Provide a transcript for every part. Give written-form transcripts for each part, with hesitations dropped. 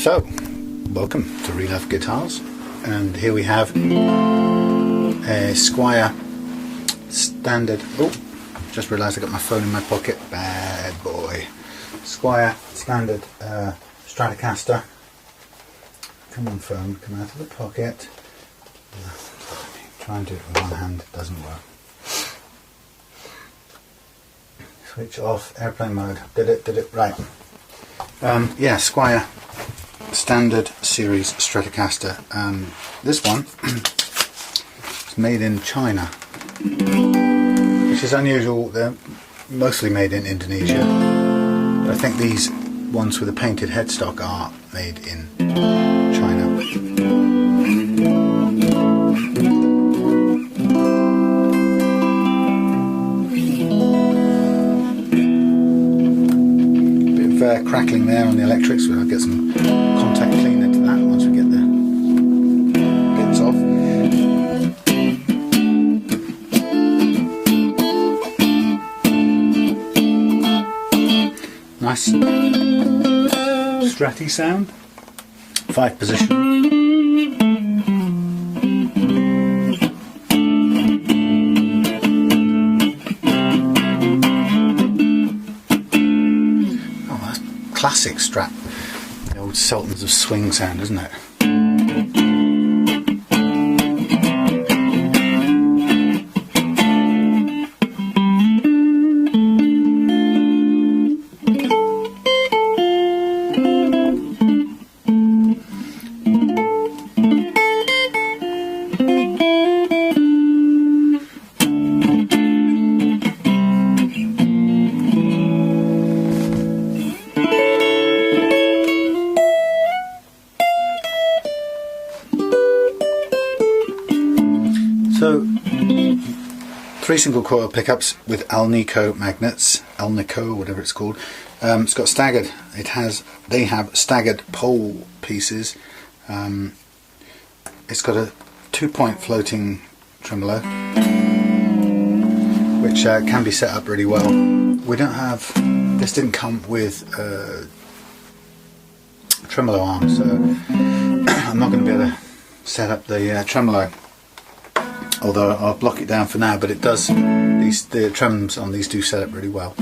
So, welcome to Relove Guitars, and here we have a Squier Standard. Oh, just realised I got my phone in my pocket. Bad boy. Squier Standard Stratocaster. Come on, phone, come out of the pocket. Try and do it with one hand, it doesn't work. Switch off, airplane mode. Did it, right. Yeah, Squier Standard Series Stratocaster. This one is made in China, which is unusual. They're mostly made in Indonesia, but I think these ones with a painted headstock are made in China. Crackling there on the electrics, but I'll get some contact cleaner to that once we get the bits off. Nice stratty sound, 5 position. Classic Strat, the old Sultans of Swing sound, isn't it? So, 3 single coil pickups with Alnico magnets, Alnico, whatever it's called. It's got staggered. They have staggered pole pieces. It's got a 2-point floating tremolo, which can be set up really well. We don't have. This didn't come with a tremolo arm, so I'm not going to be able to set up the tremolo. Although I'll block it down for now, but it does. The trems on these do set up really well.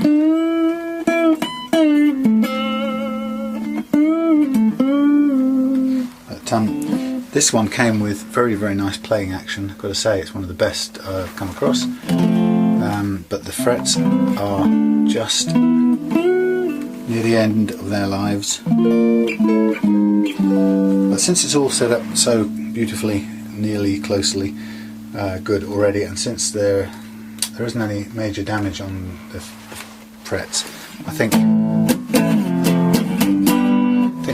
But, this one came with very, very nice playing action. I've got to say, it's one of the best I've come across. But the frets are just near the end of their lives. But since it's all set up so beautifully, nearly closely good already, and since there isn't any major damage on the frets, I think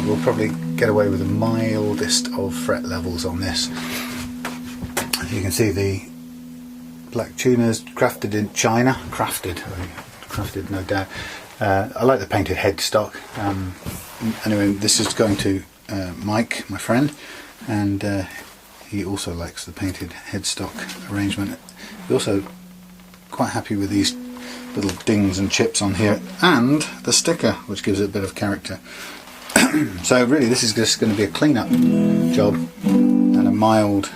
we'll probably get away with the mildest of fret levels on this. As you can see, the black tuners crafted in China, crafted no doubt. I like the painted headstock. Anyway, this is going to Mike, my friend, and he also likes the painted headstock arrangement. He's also quite happy with these little dings and chips on here, and the sticker, which gives it a bit of character. So really, this is just going to be a clean-up job and a mild,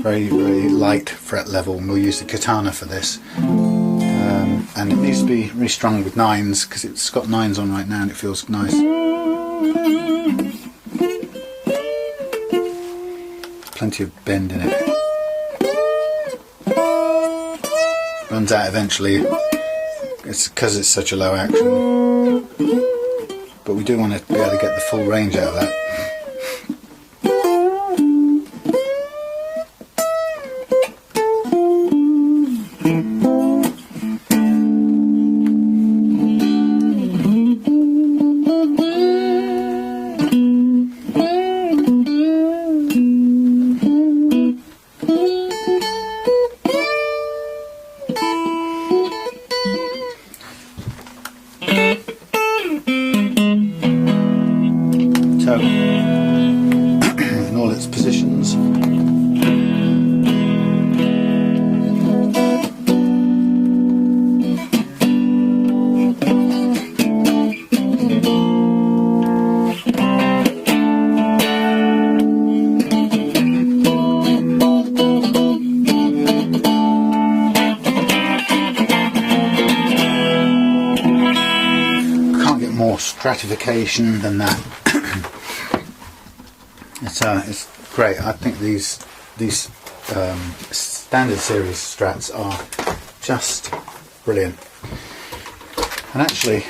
very, very light fret level. And we'll use the katana for this. And it needs to be restrung with 9s, because it's got 9s on right now and it feels nice. Plenty of bend in it. Runs out eventually. It's because it's such a low action. But we do want to be able to get the full range out of that. So, in all its positions, gratification than that. It's great. I think these standard series strats are just brilliant. And actually,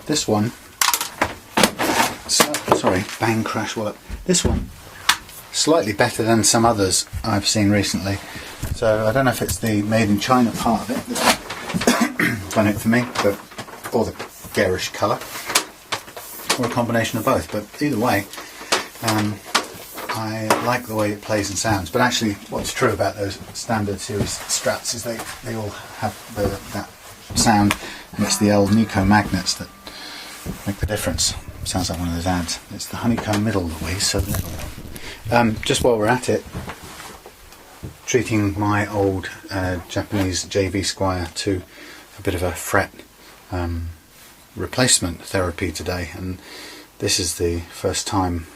this one, sorry, bang, crash, work. This one, slightly better than some others I've seen recently. So I don't know if it's the made in China part of it that's done it for me, or the garish colour, or a combination of both. But either way, I like the way it plays and sounds. But actually, what's true about those standard series strats is they all have that sound, and it's the Alnico magnets that make the difference. Sounds like one of those ads. It's the honeycomb middle that weighs so little. Just while we're at it, treating my old Japanese JV Squier to a bit of a fret replacement therapy today, and this is the first time,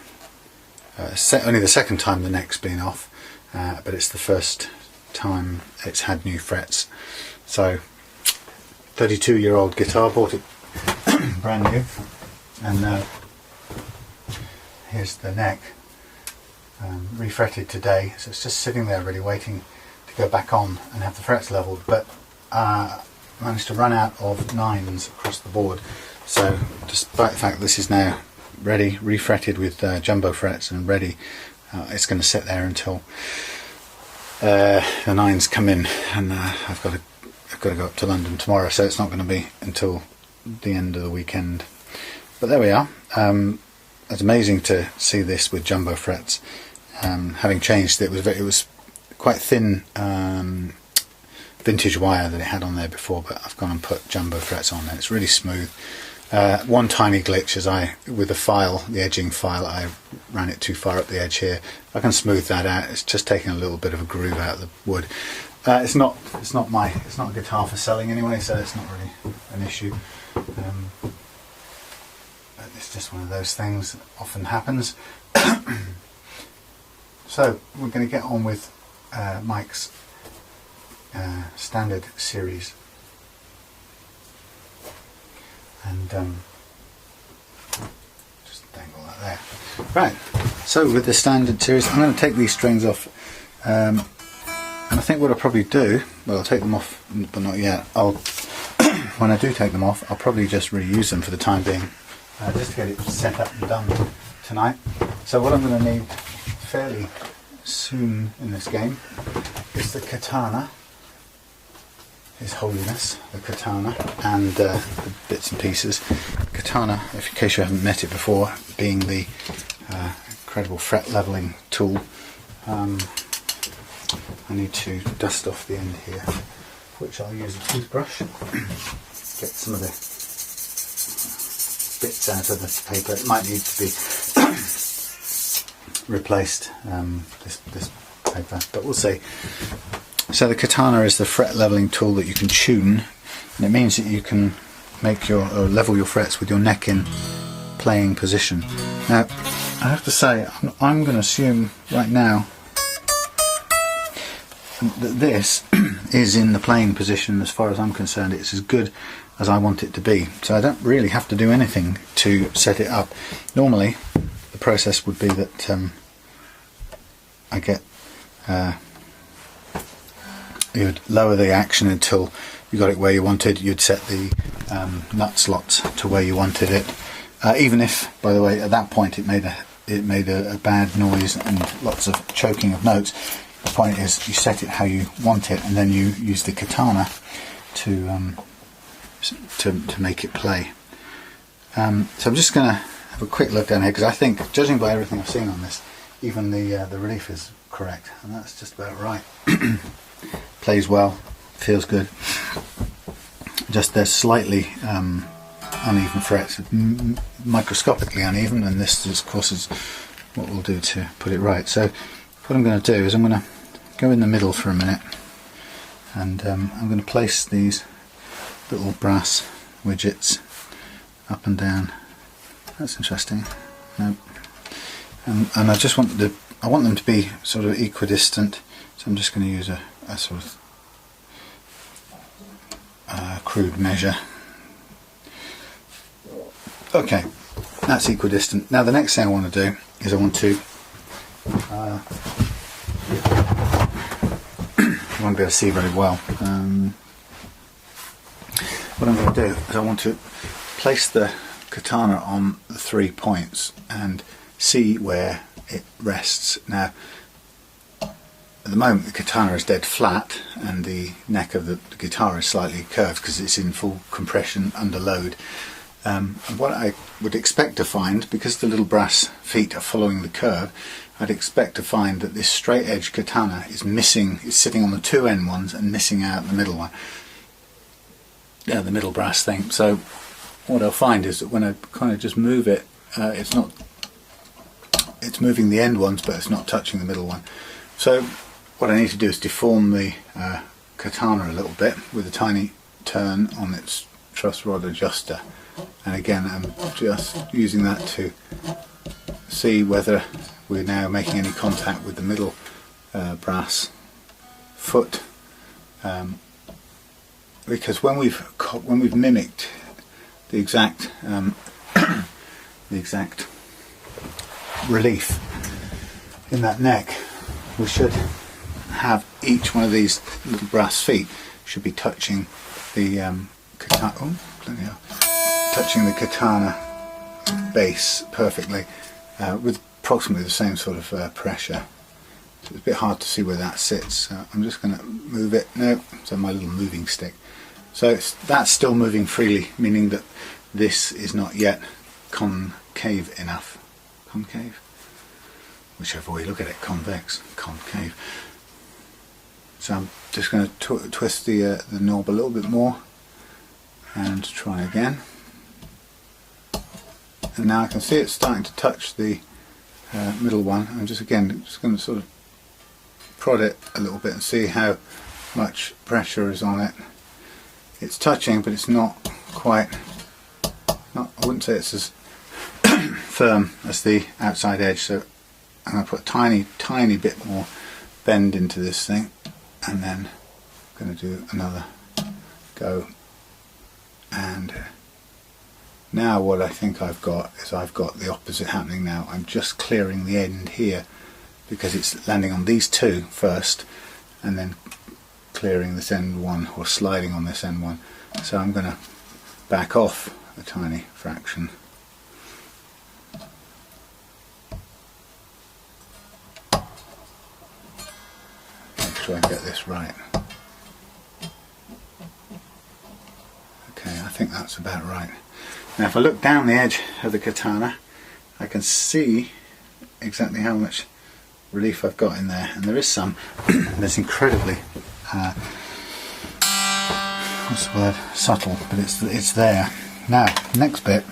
only the second time the neck's been off, but it's the first time it's had new frets. So 32-year-old guitar, bought it brand new, and here's the neck, refretted today, so it's just sitting there really waiting to go back on and have the frets leveled, but managed to run out of 9s across the board. So despite the fact this is now ready, refretted with jumbo frets and ready, it's going to sit there until the 9s come in, and I've got to go up to London tomorrow, so it's not going to be until the end of the weekend. But there we are. It's amazing to see this with jumbo frets. Having changed it, it was quite thin vintage wire that it had on there before, but I've gone and put jumbo frets on there. It's really smooth. One tiny glitch is with the file, the edging file, I ran it too far up the edge here. I can smooth that out. It's just taking a little bit of a groove out of the wood. It's not a guitar for selling anyway, so it's not really an issue. It's just one of those things that often happens. So we're going to get on with Mike's standard series, and just dangle that there. Right, so with the standard series, I'm going to take these strings off, and I think what I'll probably do, well, I'll take them off, but not yet. When I do take them off, I'll probably just reuse them for the time being, just to get it set up and done tonight. So what I'm going to need fairly soon in this game is the katana, His Holiness, the katana, and the bits and pieces. Katana, in case you haven't met it before, being the incredible fret leveling tool. I need to dust off the end here, which I'll use a toothbrush. Get some of the bits out of the paper. It might need to be replaced, this paper, but we'll see. So the katana is the fret leveling tool that you can tune, and it means that you can make level your frets with your neck in playing position. Now, I have to say, I'm going to assume right now that this is in the playing position. As far as I'm concerned, it's as good as I want it to be, so I don't really have to do anything to set it up. Normally the process would be that I get you would lower the action until you got it where you wanted. You'd set the nut slots to where you wanted it, even if, by the way, at that point it made a bad noise and lots of choking of notes. The point is, you set it how you want it, and then you use the katana to make it play. So I'm just going to have a quick look down here, because I think, judging by everything I've seen on this, even the relief is correct, and that's just about right. Plays well, feels good. Just there's slightly uneven frets, microscopically uneven, and this, of course, is what we'll do to put it right. So what I'm going to do is I'm going to go in the middle for a minute, and I'm going to place these little brass widgets up and down. That's interesting. Nope. And I just want them to be sort of equidistant, so I'm just going to use a sort of crude measure. Okay, that's equidistant. Now the next thing I want to do is I want to you won't be able to see very well. What I'm going to do is I want to place the katana on the 3 points and see where it rests. Now at the moment the katana is dead flat and the neck of the guitar is slightly curved because it's in full compression under load. And what I would expect to find, because the little brass feet are following the curve, I'd expect to find that this straight edge katana is missing, is sitting on the two end ones and missing out the middle one. Yeah, the middle brass thing. So what I'll find is that when I kind of just move it, it's moving the end ones but it's not touching the middle one. So what I need to do is deform the katana a little bit with a tiny turn on its truss rod adjuster. And again, I'm just using that to see whether we're now making any contact with the middle brass foot, because when we've mimicked the exact relief in that neck, we should have each one of these little brass feet should be touching the katana. Oh, bloody hell. Touching the katana base perfectly with approximately the same sort of pressure. So it's a bit hard to see where that sits, so I'm just going to move it. No, it's on my little moving stick. So that's still moving freely, meaning that this is not yet concave enough. Concave? Whichever way you look at it, convex, concave. So I'm just going to twist the knob a little bit more and try again. And now I can see it's starting to touch the middle one. I'm just going to sort of prod it a little bit and see how much pressure is on it. It's touching, but it's not quite, I wouldn't say it's as firm as the outside edge, so I'm going to put a tiny bit more bend into this thing, and then I'm going to do another go. And now what I think I've got is I've got the opposite happening now. I'm just clearing the end here because it's landing on these two first and then clearing this end one, or sliding on this end one. So I'm going to back off a tiny fraction. Make sure I get this right. Okay, I think that's about right. Now if I look down the edge of the katana, I can see exactly how much relief I've got in there, and there is some. There's incredibly what's the word? Subtle, but it's there. Now next bit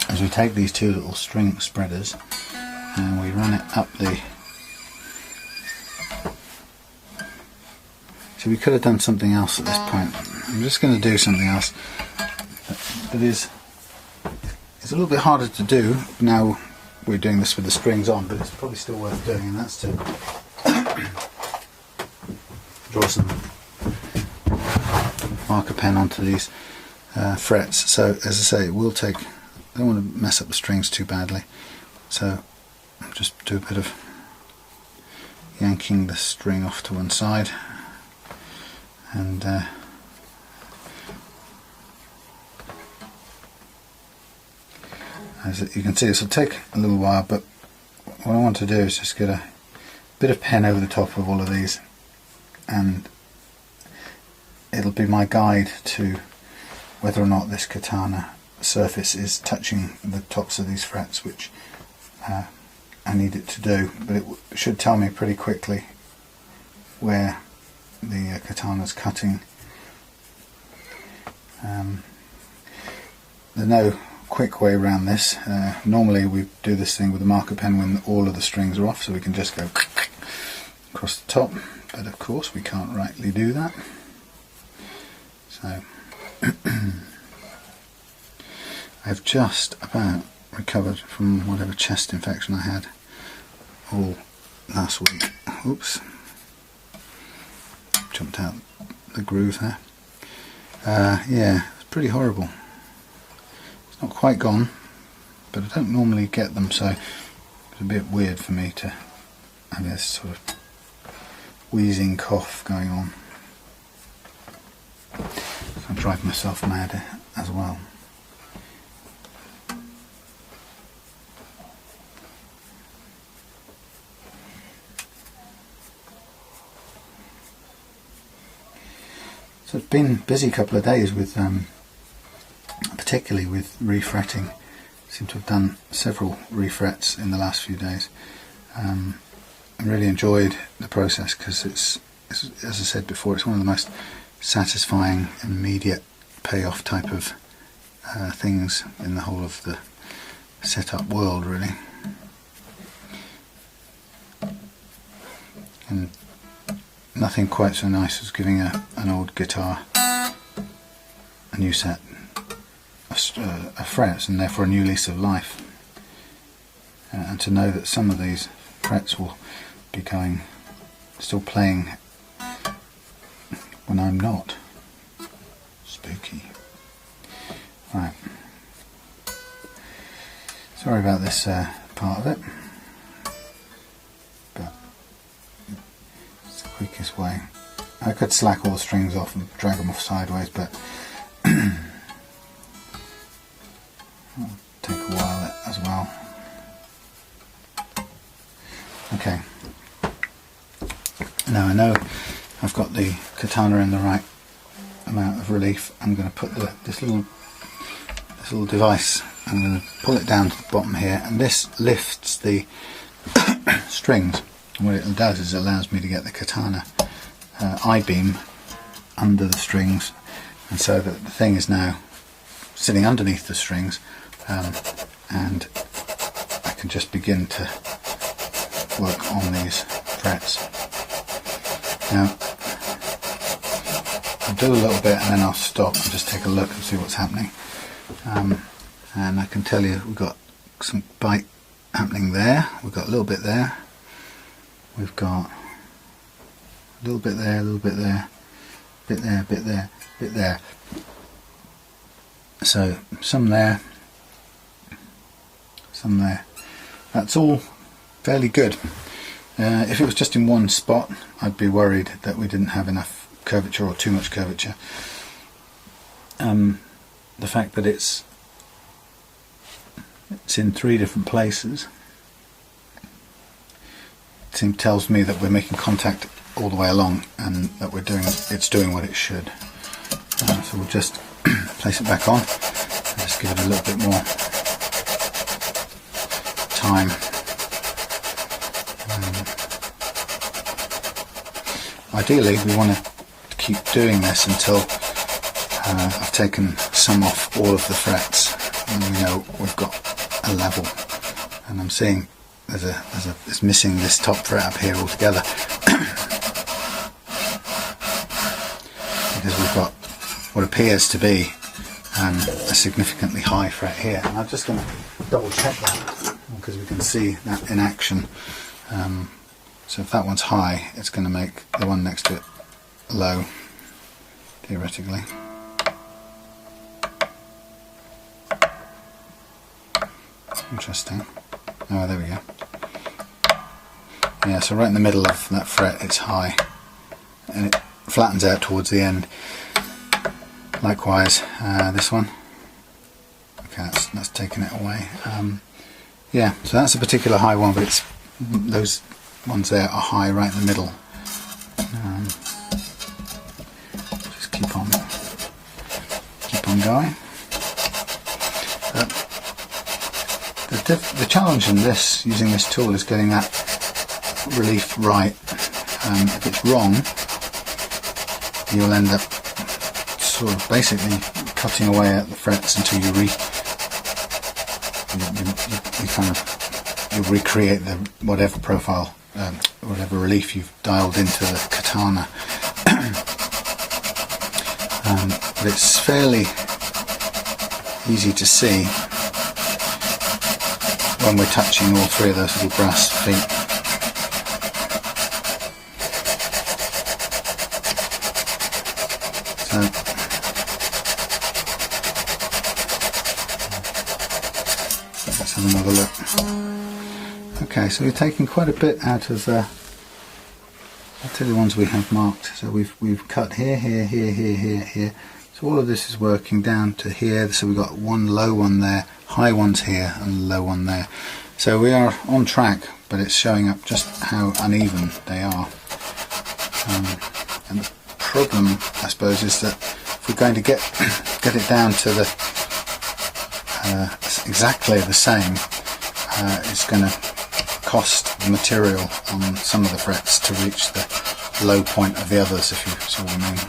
is we take these two little string spreaders and we run it up the. So we could have done something else at this point. I'm just going to do something else that is a little bit harder to do now we're doing this with the strings on, but it's probably still worth doing, and that's to draw some marker pen onto these frets. So as I say, it will take, I don't want to mess up the strings too badly, so I'll just do a bit of yanking the string off to one side, and as you can see, this will take a little while, but what I want to do is just get a bit of pen over the top of all of these, and it'll be my guide to whether or not this katana surface is touching the tops of these frets, which I need it to do, but it should tell me pretty quickly where the katana's cutting. There's no quick way around this. Normally we do this thing with a marker pen when all of the strings are off, so we can just go across the top, but of course we can't rightly do that. So I've just about recovered from whatever chest infection I had all last week. Oops, jumped out the groove there. Yeah, it's pretty horrible. It's not quite gone, but I don't normally get them, so it's a bit weird for me to have this sort of wheezing cough going on. So I drive myself mad as well. So it's been a busy couple of days with, particularly with refretting. Seem to have done several refrets in the last few days. I really enjoyed the process because it's, as I said before, it's one of the most satisfying and immediate payoff type of things in the whole of the setup world, really. And nothing quite so nice as giving an old guitar a new set of frets, and therefore a new lease of life. And to know that some of these frets will be still playing when I'm not. Spooky. Right. Sorry about this part of it, but it's the quickest way. I could slack all the strings off and drag them off sideways, but it'll take a while as well. Okay. Now I know I've got the katana in the right amount of relief. I'm going to put this little device, I'm going to pull it down to the bottom here, and this lifts the strings. And what it does is it allows me to get the katana I-beam under the strings, and so that the thing is now sitting underneath the strings, and I can just begin to work on these frets. Now I'll do a little bit and then I'll stop and just take a look and see what's happening. And I can tell you we've got some bite happening there, we've got a little bit there, we've got a little bit there, a little bit there, bit there, bit there, bit there. So some there, some there. That's all fairly good. If it was just in one spot, I'd be worried that we didn't have enough curvature or too much curvature. The fact that it's in 3 different places tells me that we're making contact all the way along, and that it's doing what it should. So we'll just place it back on and just give it a little bit more time. Ideally we want to keep doing this until I've taken some off all of the frets and we know we've got a level. And I'm seeing it's missing this top fret up here altogether because we've got what appears to be a significantly high fret here. And I'm just going to double check that because we can see that in action. So if that one's high, it's going to make the one next to it low, theoretically. Interesting. Oh, there we go. Yeah, so right in the middle of that fret it's high, and it flattens out towards the end. Likewise, this one. Okay, that's taking it away. Yeah, so that's a particular high one, but those ones there are high right in the middle. Just keep on going. The challenge in using this tool is getting that relief right. If it's wrong, you'll end up sort of basically cutting away at the frets until you recreate whatever profile, whatever relief you've dialed into the katana. But it's fairly easy to see when we're touching all 3 of those little brass feet. So let's have another look. Okay, so we're taking quite a bit out of I'll tell you the ones we have marked. So we've cut here, here, here, here, here, here. So all of this is working down to here. So we've got one low one there, high ones here, and low one there. So we are on track, but it's showing up just how uneven they are. And the problem, I suppose, is that if we're going to get it down to the exactly the same, it's going to cost the material on some of the frets to reach the low point of the others, if you see what I mean.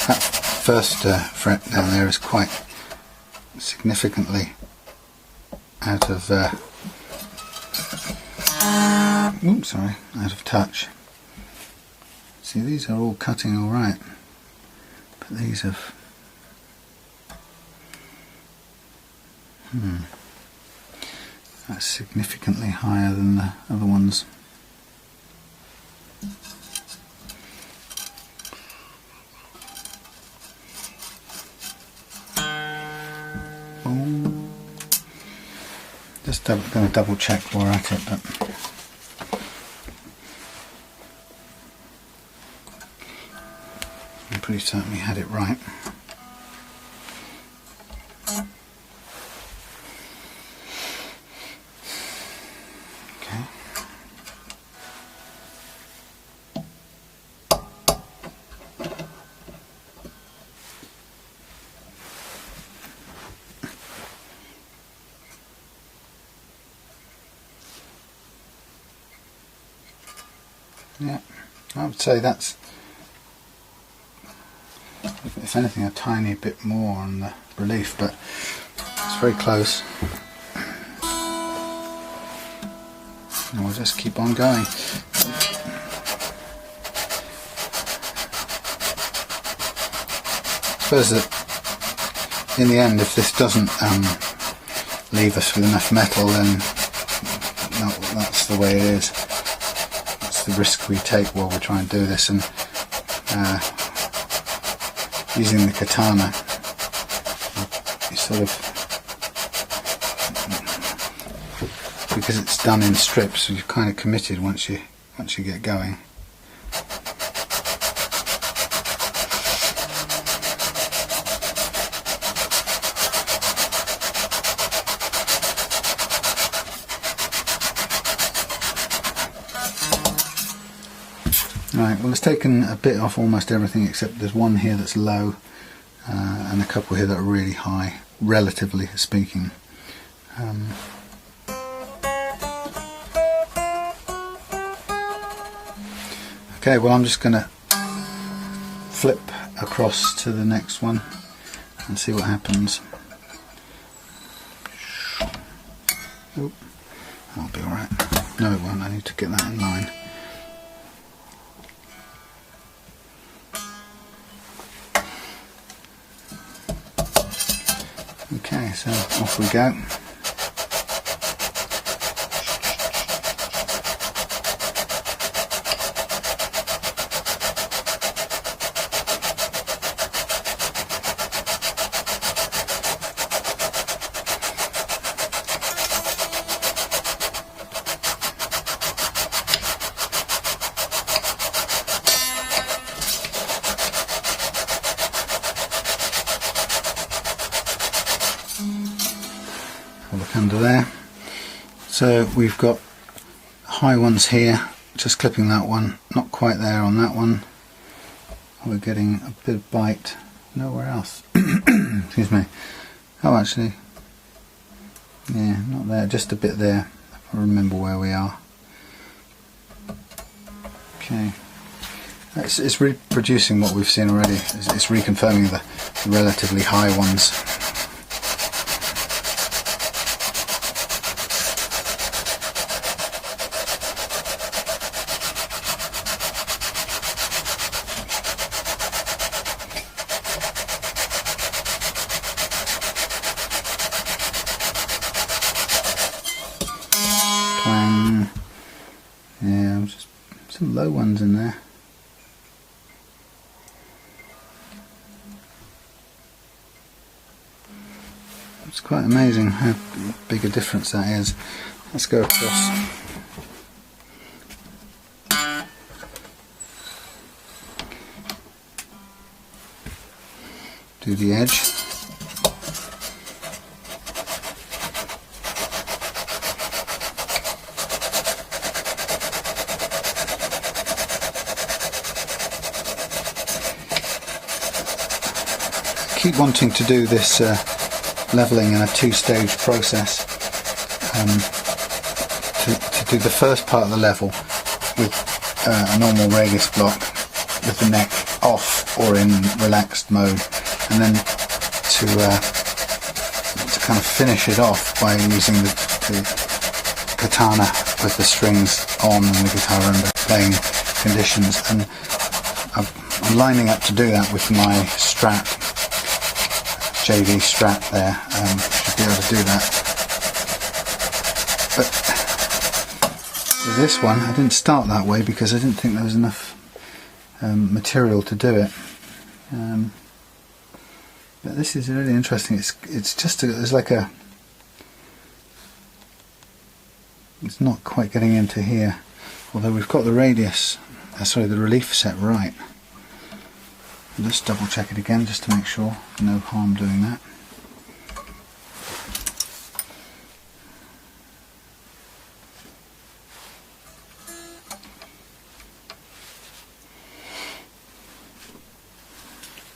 That first fret down there is quite significantly out of out of touch. See, these are all cutting all right, but these have that's significantly higher than the other ones. Just going to double check while we're at it, but I'm pretty certain we had it right. Okay. Yeah, I would say that's, if anything, a tiny bit more on the relief, but it's very close. And we'll just keep on going. I suppose that in the end, if this doesn't leave us with enough metal, then that's the way it is. The risk we take while we try and do this, and using the katana, you sort of, because it's done in strips, you're kind of committed once you get going. Right, well, it's taken a bit off almost everything except there's one here that's low and a couple here that are really high, relatively speaking. Okay, well, I'm just going to flip across to the next one and see what happens. Oh, that'll be alright. No, it won't. I need to get that in line. Okay, so off we go. Look under there. So we've got high ones here, just clipping that one, not quite there on that one. We're getting a bit of bite nowhere else. Excuse me. Oh, actually, yeah, not there, just a bit there. If I remember where we are. Okay. It's reproducing what we've seen already. It's reconfirming the relatively high ones. some low ones in there. It's quite amazing how big a difference that is. Let's go across. Do the edge. Keep wanting to do this levelling in a two-stage process. To do the first part of the level with a normal radius block with the neck off or in relaxed mode, and then to kind of finish it off by using the katana with the strings on and the guitar under playing conditions. And I'm lining up to do that with my Strat, JV Strat there. Should be able to do that. But with this one I didn't start that way because I didn't think there was enough material to do it. But this is really interesting. It's just it's like a, it's not quite getting into here, although we've got the radius, sorry, the relief set right. I'll just double check it again just to make sure. No harm doing that.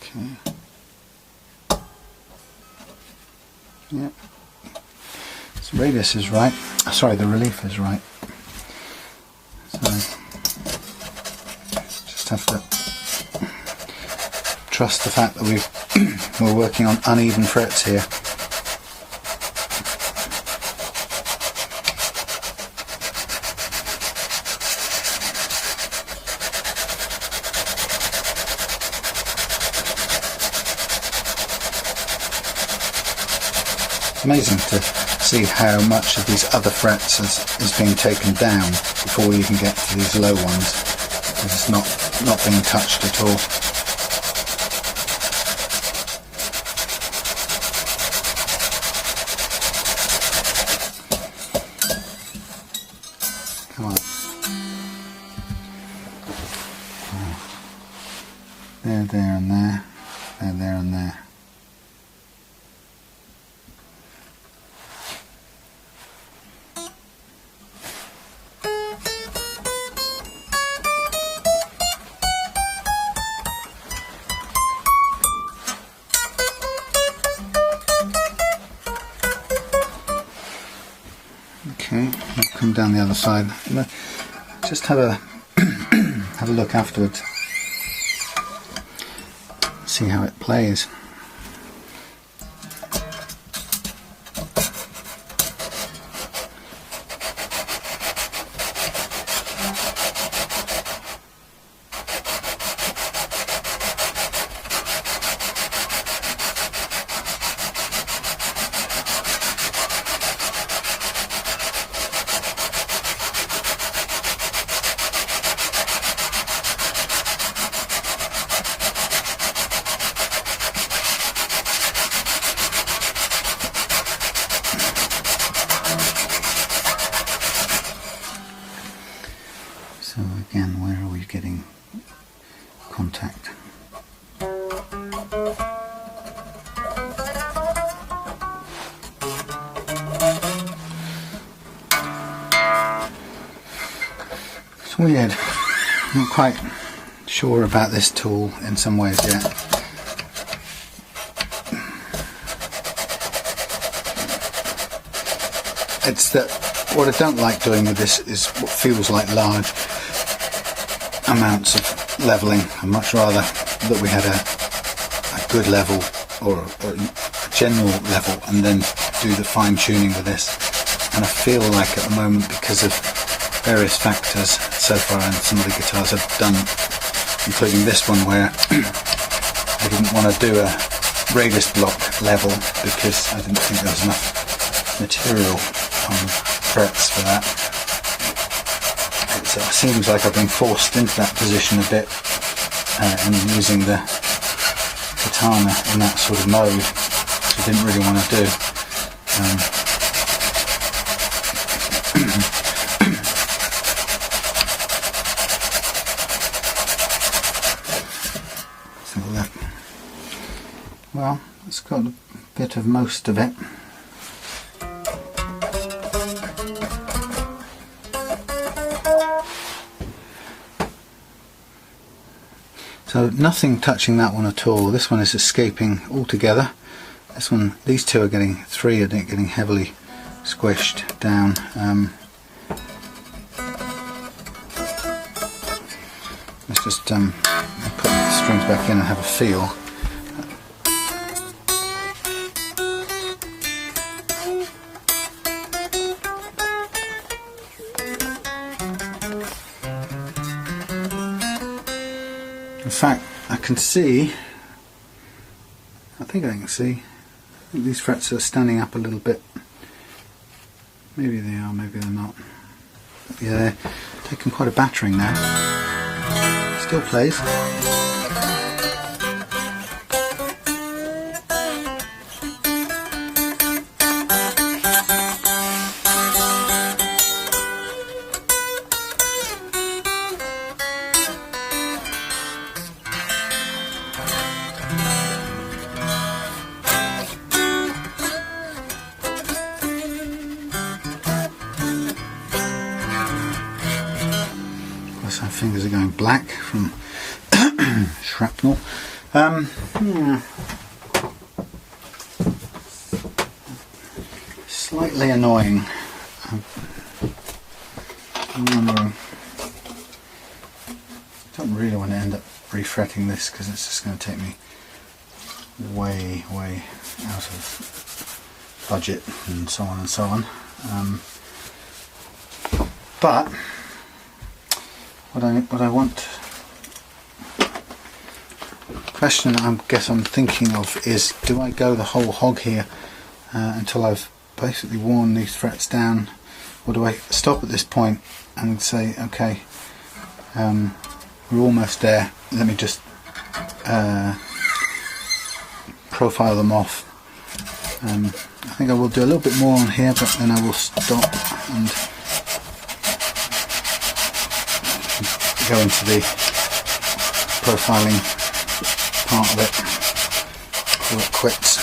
Okay. Yep. So radius is right. Sorry, the relief is right. So just have to trust the fact that we're working on uneven frets here. Amazing to see how much of these other frets is being taken down before you can get to these low ones, because it's not being touched at all. Come on. There and there, there and there. Okay, I'll come down the other side. Just have a have a look afterwards. See how it plays. So again, where are we getting contact? It's weird. I'm not quite sure about this tool in some ways yet. It's that what I don't like doing with this is what feels like large amounts of levelling. I'd much rather that we had a good level or a general level and then do the fine tuning with this. And I feel like at the moment, because of various factors so far, and some of the guitars I've done, including this one where I didn't want to do a radius block level because I didn't think there was enough material on frets for that. So it seems like I've been forced into that position a bit, and using the katana in that sort of mode, which I didn't really want to do. So that, well, it's got a bit of most of it. So nothing touching that one at all. This one is escaping altogether. This one, these two are getting, three are getting heavily squished down. Let's just put the strings back in and have a feel. In fact, I can see, I think I can see, these frets are standing up a little bit. Maybe they are, maybe they're not. But yeah, they're taking quite a battering now. Still plays. My fingers are going black from shrapnel. Slightly annoying. I'm wondering. I don't really want to end up refretting this because it's just going to take me way out of budget and so on and so on. But what I want, question I guess I'm thinking of is, do I go the whole hog here until I've basically worn these frets down, or do I stop at this point and say, okay, we're almost there, let me just profile them off. I think I will do a little bit more on here, but then I will stop and go into the profiling part of it, call it quits.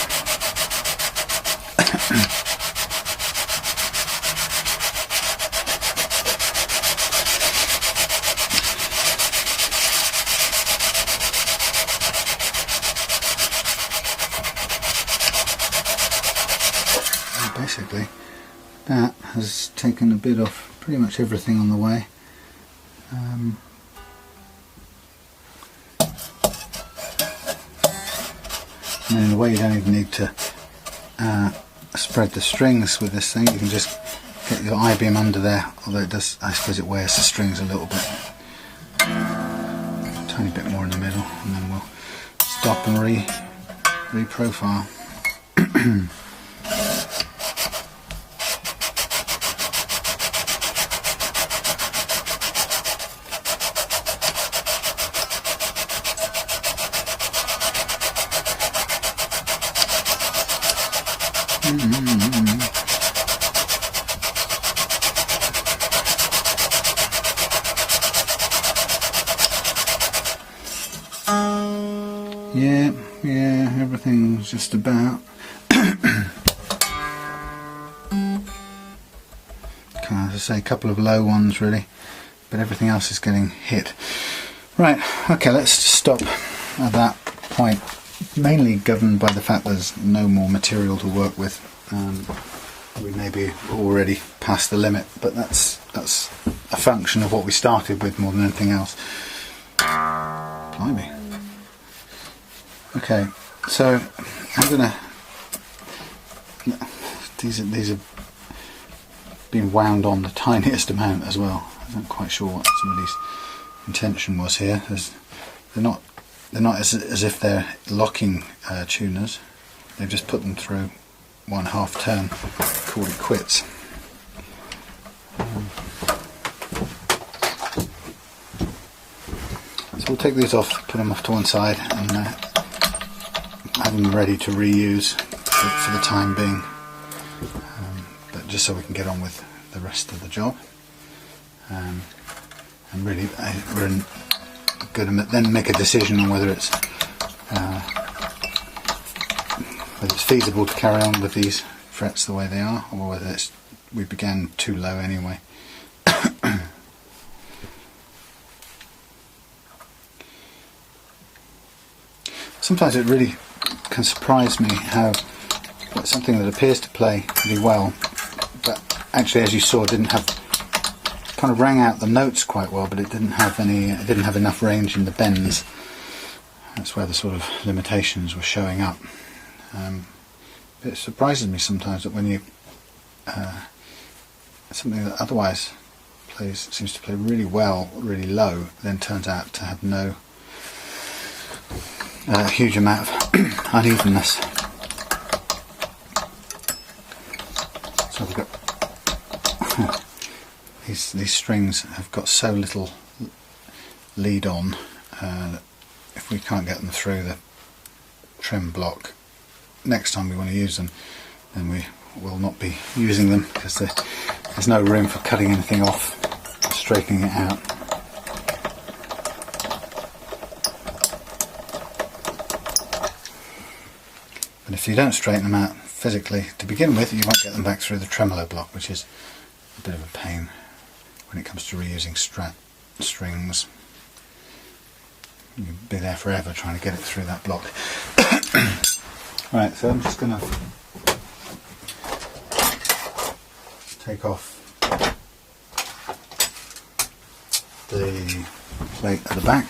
And basically that has taken a bit off pretty much everything on the way. And in a way you don't even need to spread the strings with this thing, you can just get your I-beam under there, although it does, I suppose it wears the strings a little bit. A tiny bit more in the middle, and then we'll stop and re-profile. Yeah, everything's just about. As I say, a couple of low ones really, but everything else is getting hit. Right, okay, let's stop at that point, mainly governed by the fact there's no more material to work with. We may be already past the limit, but that's a function of what we started with more than anything else. Blimey. Okay, so I'm gonna. These are being wound on the tiniest amount as well. I'm not quite sure what somebody's intention was here. They're not as if they're locking tuners. They've just put them through 1/2 turn, called it quits. we'll take these off, put them off to one side, and have them ready to reuse for the time being, but just so we can get on with the rest of the job. And really, we're going to then make a decision on whether it's feasible to carry on with these frets the way they are, or whether we began too low anyway. Sometimes it really can surprise me how something that appears to play really well, but actually, as you saw, didn't have, kind of rang out the notes quite well, but it didn't have enough range in the bends. That's where the sort of limitations were showing up. It surprises me sometimes that when you something that otherwise seems to play really well, really low, then turns out to have no huge amount of unevenness. So we've got these strings have got so little lead on that if we can't get them through the trim block, next time we want to use them, then we will not be using them, because there's no room for cutting anything off, straightening it out. But if you don't straighten them out physically to begin with, you won't get them back through the tremolo block, which is a bit of a pain when it comes to reusing Strat strings. You'll be there forever trying to get it through that block. Right, so I'm just going to take off the plate at the back.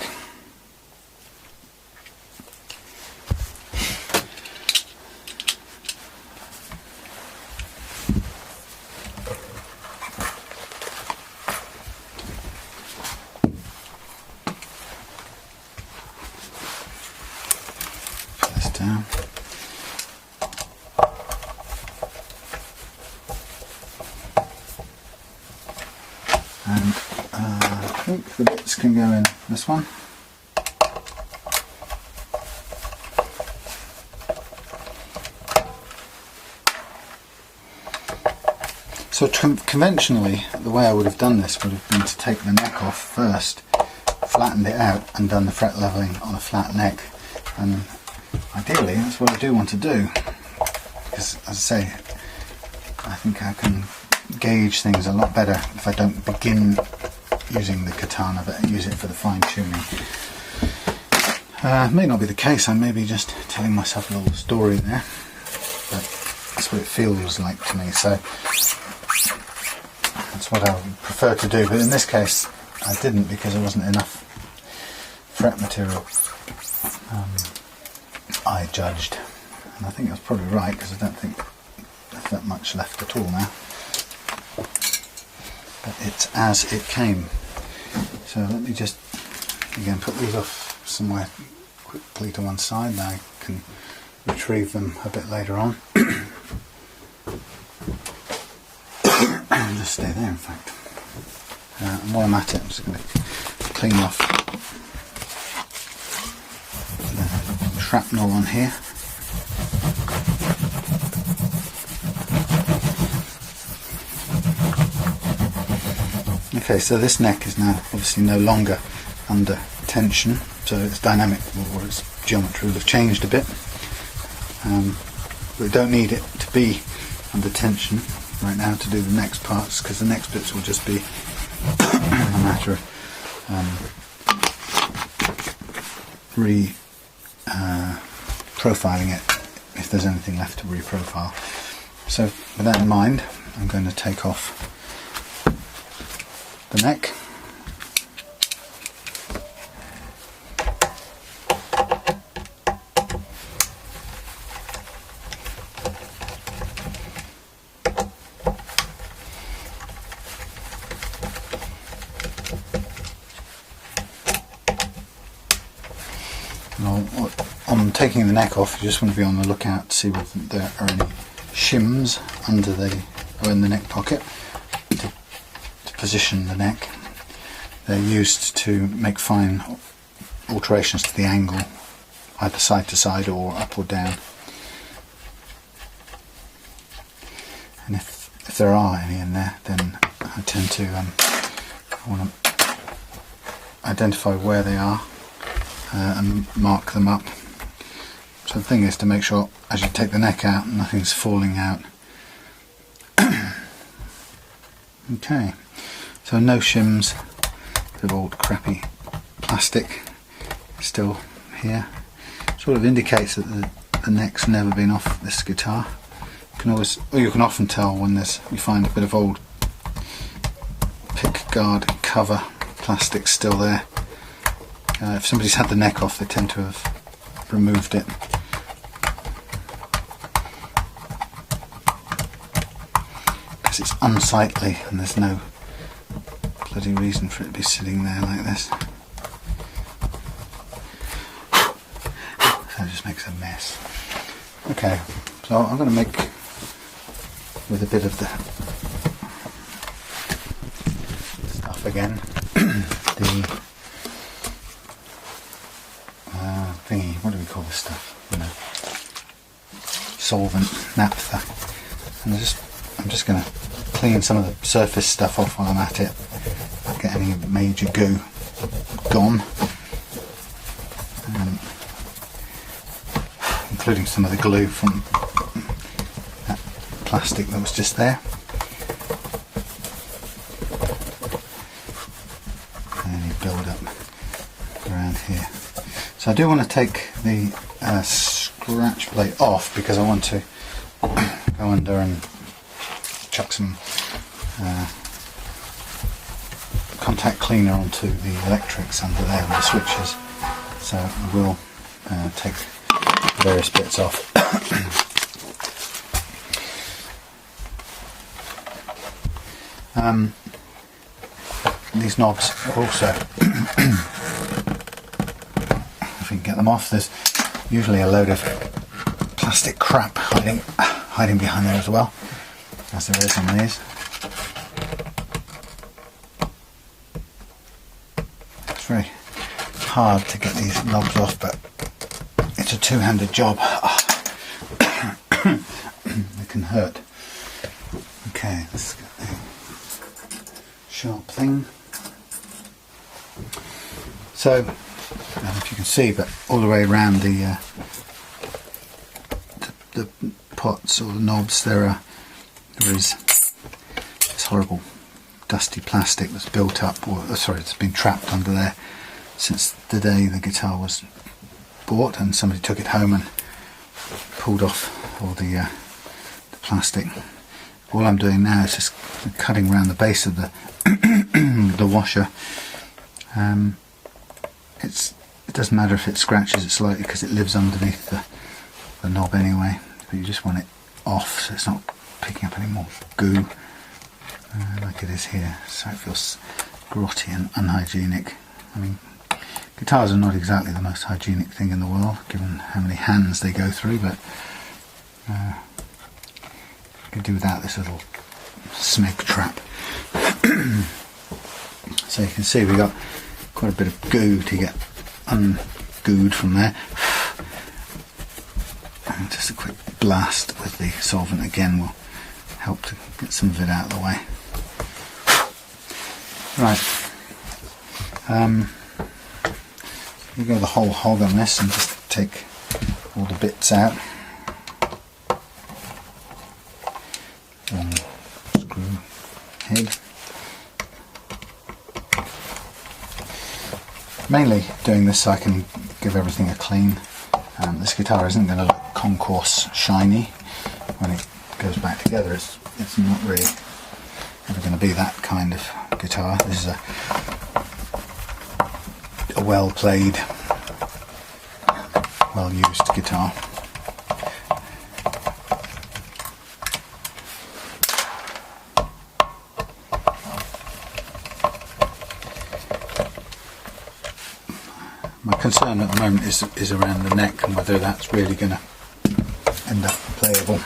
Put this down. And I think the bits can go in this one. So conventionally, the way I would have done this would have been to take the neck off first, flattened it out and done the fret leveling on a flat neck. And ideally that's what I do want to do, because as I say, I think I can gauge things a lot better if I don't begin using the katana but use it for the fine tuning. May not be the case, I may be just telling myself a little story there, but that's what it feels like to me, so that's what I would prefer to do. But in this case I didn't, because there wasn't enough fret material, I judged, and I think that's probably right, because I don't think there's that much left at all now. But it's as it came. So let me just again put these off somewhere quickly to one side. Now I can retrieve them a bit later on. I'll just stay there, in fact. And while I'm at it, I'm just going to clean off the shrapnel on here. Okay, so this neck is now obviously no longer under tension, so its dynamic or its geometry will have changed a bit. We don't need it to be under tension right now to do the next parts, because the next bits will just be a matter of profiling it if there's anything left to reprofile. So with that in mind, I'm going to take off the neck. On taking the neck off, you just want to be on the lookout to see whether there are any shims under or in the neck pocket to position the neck. They're used to make fine alterations to the angle, either side to side or up or down. And if there are any in there, then I tend to I want to identify where they are and mark them up. So the thing is to make sure as you take the neck out, nothing's falling out. Okay, so no shims, bit of old crappy plastic still here. Sort of indicates that the neck's never been off this guitar. You can often tell when you find a bit of old pick guard cover plastic still there. If somebody's had the neck off, they tend to have removed it. Because it's unsightly and there's no bloody reason for it to be sitting there like this. So it just makes a mess. Okay, so I'm going to make, with a bit of the stuff again, the thingy, what do we call this stuff? You know, solvent, naphtha. And I'm just going to clean some of the surface stuff off while I'm at it. Get any major goo gone, including some of the glue from that plastic that was just there. And you build up around here. So I do want to take the scratch plate off because I want to go under and chuck some contact cleaner onto the electrics under there and the switches. So I will take various bits off. These knobs also, if we can get them off, there's usually a load of plastic crap hiding behind there as well, as there is on these. It's very hard to get these knobs off, but it's a two-handed job. It can hurt. Okay, let's get the sharp thing. So, I don't know if you can see, but all the way around the pots or the knobs there is this horrible dusty plastic that's built up, it's been trapped under there since the day the guitar was bought, and somebody took it home and pulled off all the plastic. All I'm doing now is just cutting around the base of the the washer. It doesn't matter if it scratches it slightly because it lives underneath the knob anyway, but you just want it off so it's not picking up any more goo like it is here, so it feels grotty and unhygienic. I mean, guitars are not exactly the most hygienic thing in the world given how many hands they go through, but you could do without this little smeg trap. So you can see we got quite a bit of goo to get ungooed from there. And just a quick blast with the solvent again will help to get some of it out of the way. Right, we go the whole hog on this and just take all the bits out. Screw head. Mainly doing this so I can give everything a clean. This guitar isn't going to look concourse shiny when it goes back together. It's not really ever going to be that kind of guitar. This is a well played, well used guitar. My concern at the moment is around the neck and whether that's really going to end up playable.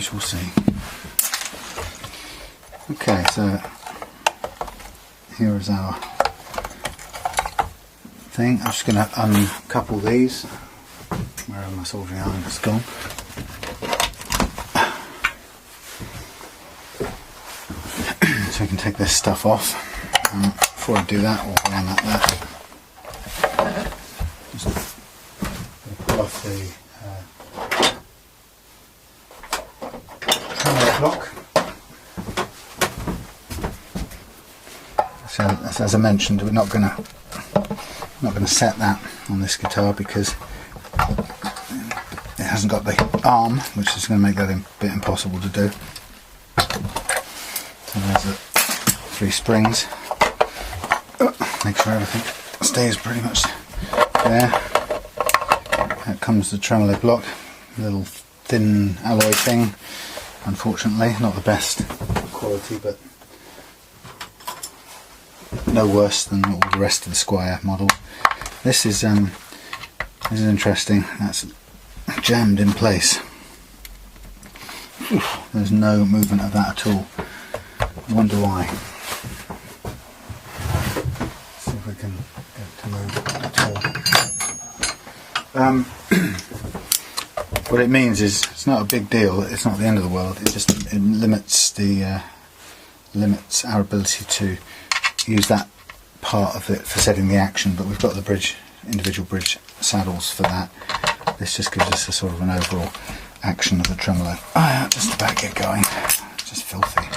we shall see. Okay, so here is our thing. I'm just going to uncouple these. Where are my soldering iron? It's gone. So we can take this stuff off. Before I do that, we'll run that there. Just pull off the tremolo block. So, as I mentioned, we're not going to set that on this guitar because it hasn't got the arm, which is going to make that a bit impossible to do. So there's the 3 springs. Make sure everything stays pretty much there. Out comes the tremolo block, a little thin alloy thing. Unfortunately, not the best quality, but no worse than all the rest of the Squier model. This is interesting. That's jammed in place. There's no movement of that at all. I wonder why. See if we can get it to move at all. What it means is it's not a big deal. It's not the end of the world. It limits our ability to use that part of it for setting the action. But we've got the individual bridge saddles for that. This just gives us a sort of an overall action of the tremolo. Oh yeah, just about get going. Just filthy.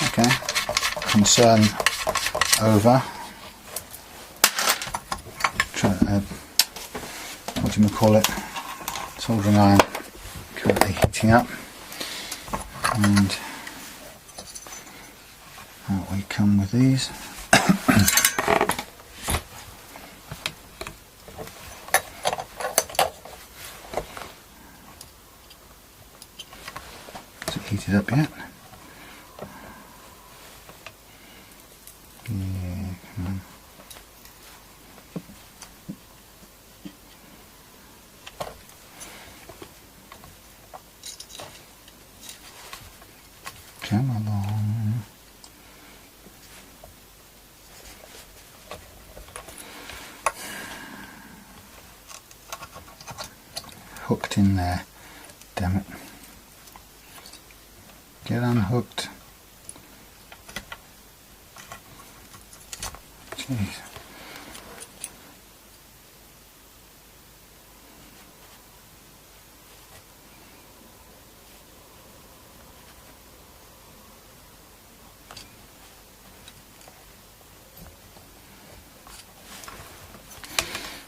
Okay, concern over. What do you call it? Soldering iron currently heating up, and out we come with these. Is it heated up yet? Yeah, come on. Come along. Hooked in there. Damn it. Get unhooked. Jeez.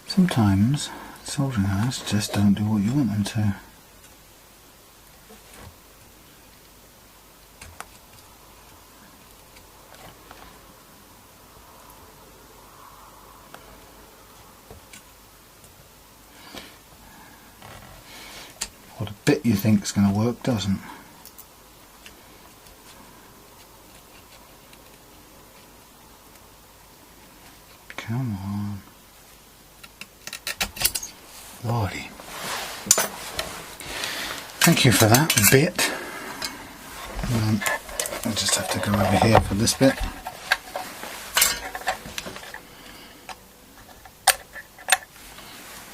Sometimes soldering irons just don't do what you want them to. What a bit you think is going to work doesn't. Come on. Lordy. Thank you for that bit. I'll just have to go over here for this bit.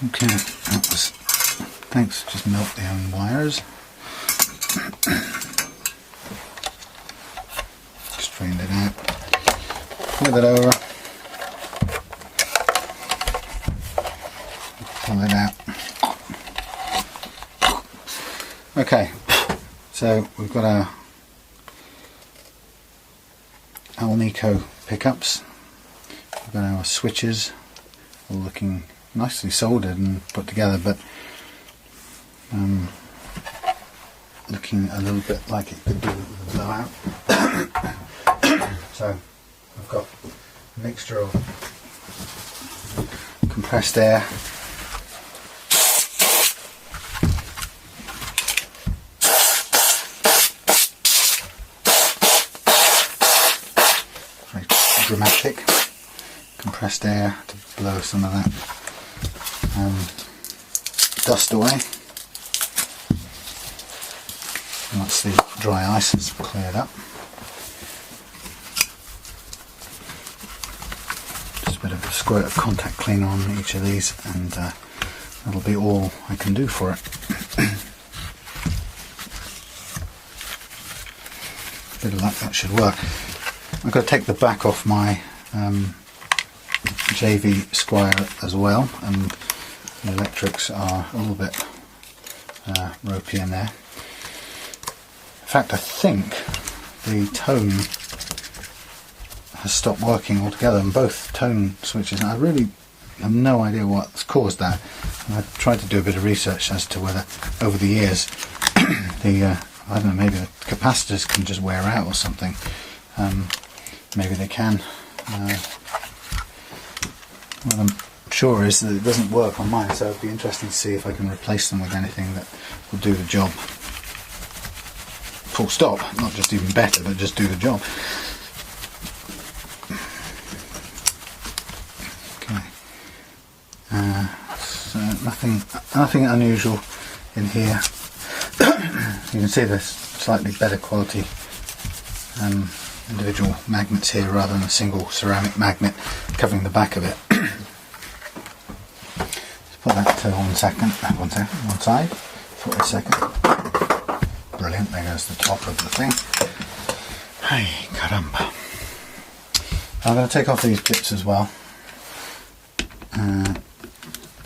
Okay, that was, thanks, just melt the own wires. Strained it out. Flip it over. Pull it out. Okay, so we've got our Alnico pickups. We've got our switches, all looking nicely soldered and put together, but looking a little bit like it could do with a blowout. So I've got a mixture of compressed air, very dramatic compressed air to blow some of that dust away. Once the dry ice has cleared up, just a bit of a squirt of contact cleaner on each of these, and that'll be all I can do for it. Bit of luck, that should work. I've got to take the back off my JV Squier as well, and the electrics are a little bit ropey in there. In fact, I think the tone has stopped working altogether on both tone switches. I really have no idea what's caused that. And I've tried to do a bit of research as to whether over the years the I don't know, maybe the capacitors can just wear out or something. Maybe they can. What I'm sure is that it doesn't work on mine, so it'd be interesting to see if I can replace them with anything that will do the job. Full stop. Not just even better, but just do the job. Okay. So nothing unusual in here. You can see there's slightly better quality individual magnets here rather than a single ceramic magnet covering the back of it. Let's put that to one side for a second. Brilliant, there goes the top of the thing. Hey, caramba. I'm going to take off these bits as well.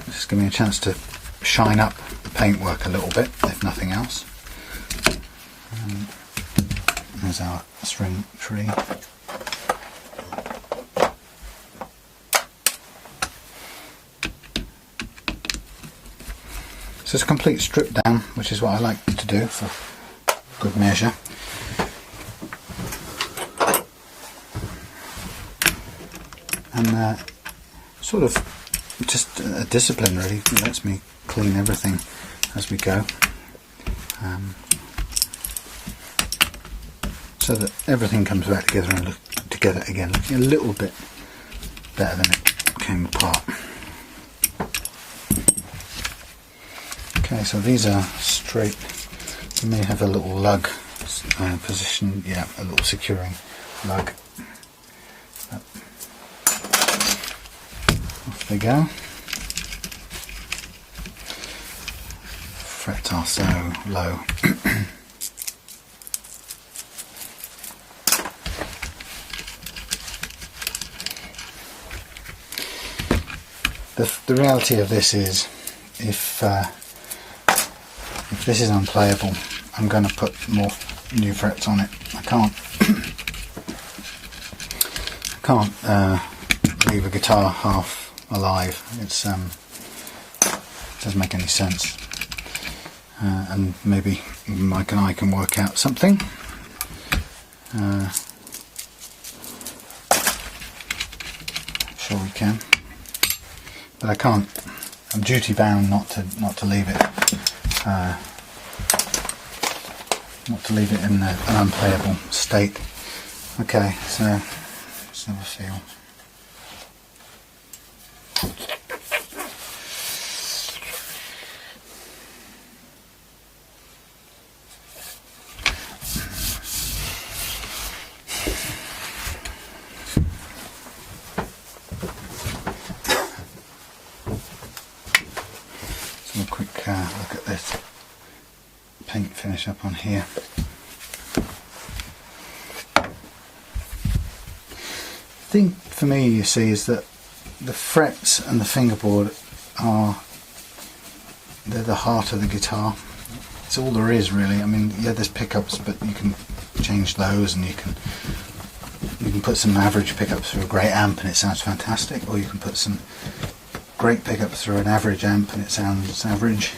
Just give me a chance to shine up the paintwork a little bit, if nothing else. There's our string tree. So it's a complete strip down, which is what I like to do for good measure. And sort of just a discipline really. It lets me clean everything as we go. So that everything comes back together and together again, looking a little bit better than it came apart. Okay, so these are straight. You may have a little lug position, yeah, a little securing lug. But off they go. Frets are so low. The reality of this is, if this is unplayable, I'm going to put more new frets on it. I can't leave a guitar half alive. It doesn't make any sense. And maybe Mike and I can work out something. Sure we can. But I can't. I'm duty bound not to leave it, in an unplayable state. Okay, so let's have a feel. A quick look at this paint finish up on here. The thing for me, you see, is that the frets and the fingerboard they're the heart of the guitar. It's all there is really. I mean, yeah, there's pickups, but you can change those, and you can put some average pickups through a great amp and it sounds fantastic, or you can put some great pickup through an average amp and it sounds average.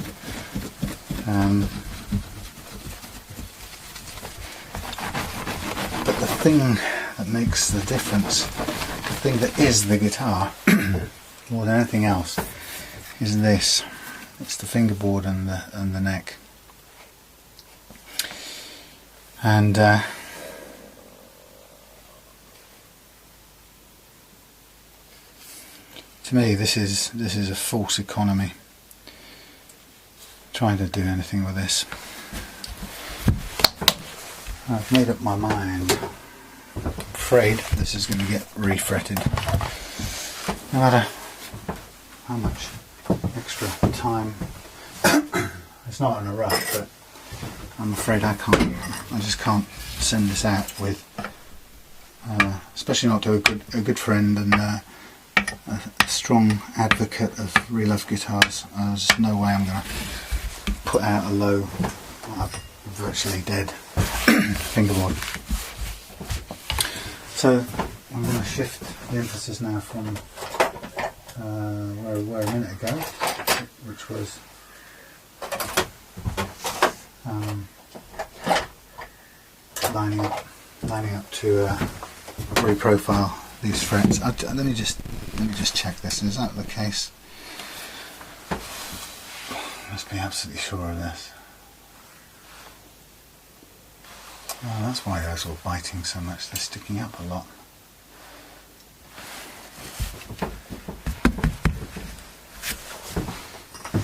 But the thing that makes the difference, the thing that is the guitar more than anything else, is this. It's the fingerboard and the neck. And To me, this is a false economy. Trying to do anything with this. I've made up my mind. I'm afraid this is going to get refretted. No matter how much extra time. It's not in a rush, but I'm afraid I just can't send this out with, especially not to a good friend and a strong advocate of re-loved guitars. There's just no way I'm going to put out a low, virtually dead fingerboard. So I'm going to shift the emphasis now from where we were a minute ago, which was lining up to reprofile these frets. Let me just check this. Is that the case? Must be absolutely sure of this. Oh, that's why those are biting so much. They're sticking up a lot.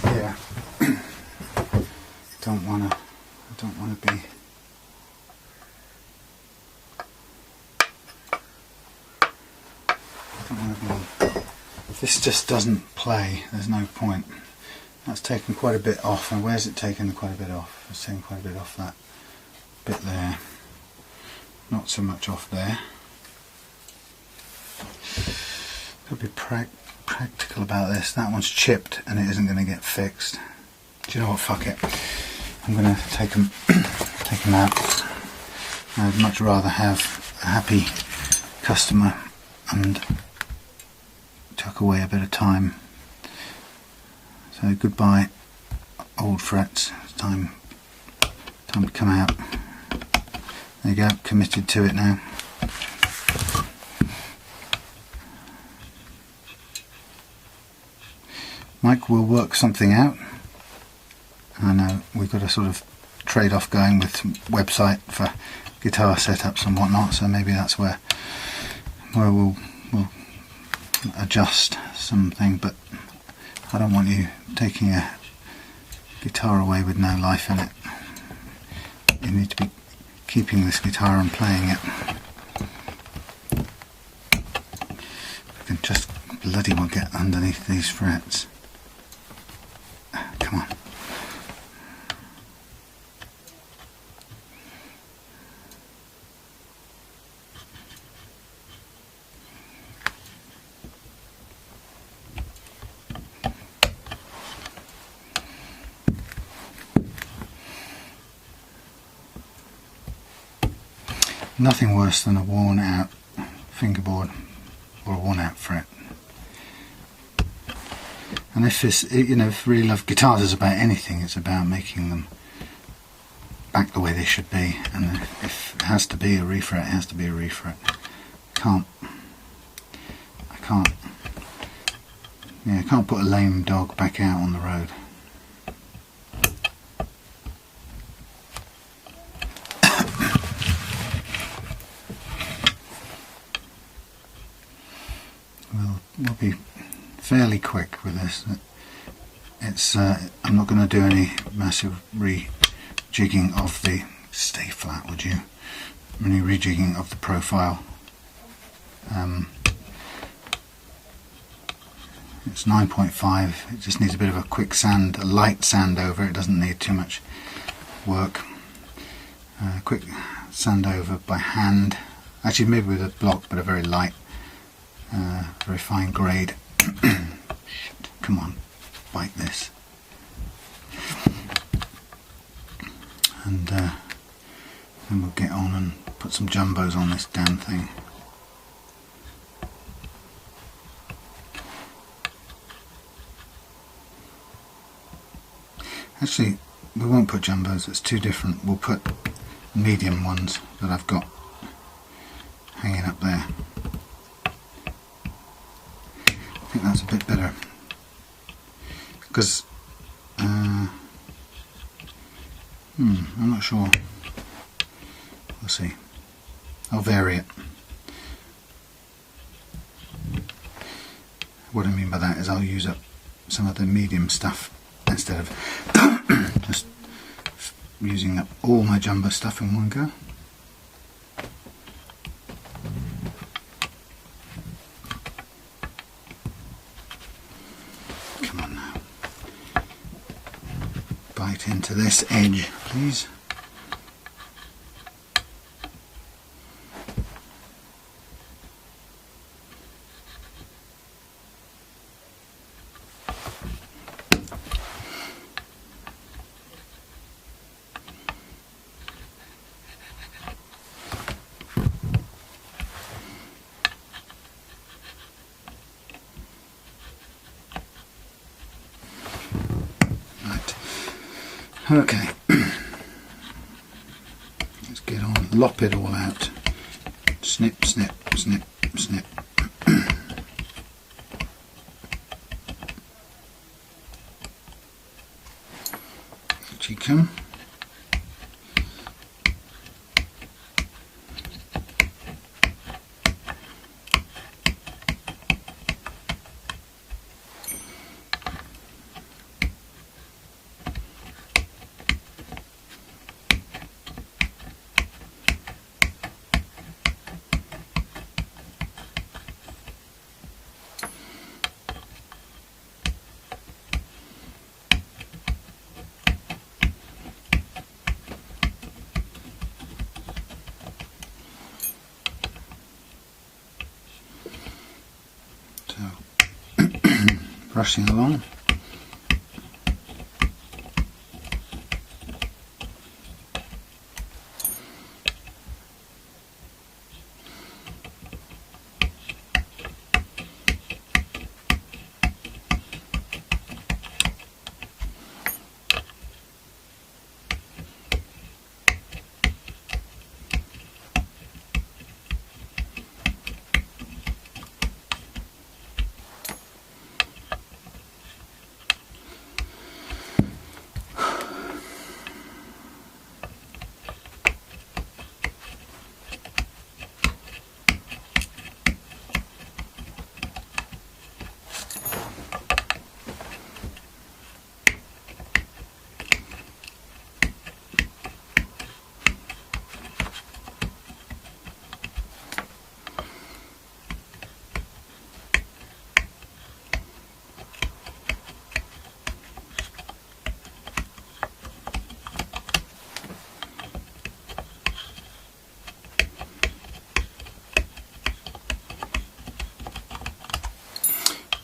Yeah. Don't wanna be. If this just doesn't play, there's no point. That's taken quite a bit off. And where's it taken quite a bit off? It's taken quite a bit off that bit there. Not so much off there. Gotta be practical about this. That one's chipped and it isn't going to get fixed. Do you know what? Fuck it. I'm going to take them out. I'd much rather have a happy customer and tuck away a bit of time. So goodbye old frets. It's time to come out. There you go, committed to it now. Mike will work something out. I know we've got a sort of trade-off going with website for guitar setups and whatnot, so maybe that's where we'll adjust something, but I don't want you taking a guitar away with no life in it. You need to be keeping this guitar and playing it. I can just bloody well get underneath these frets. Come on. Nothing worse than a worn out fingerboard or a worn out fret. And if this, if really love guitars is about anything, it's about making them back the way they should be. And if it has to be a refret, it has to be a refret. I can't put a lame dog back out on the road. We'll be fairly quick with this. It's I'm not going to do any massive rejigging of the, stay flat would you, any rejigging of the profile. It's 9.5, it just needs a bit of a quick sand, a light sand over. It doesn't need too much work. Quick sand over by hand, actually maybe with a block, but a very light, very fine grade. Shit, come on, bite this. And then we'll get on and put some jumbos on this damn thing. Actually, we won't put jumbos, it's too different. We'll put medium ones that I've got hanging up there. I think that's a bit better, because I'm not sure. We'll see. I'll vary it. what I mean by that is I'll use up some of the medium stuff instead of just using up all my jumbo stuff in one go. Come on now. Bite into this edge, please. Okay, let's get on, lop it all out, snip, snip, snip, snip. Out you come. Brushing along.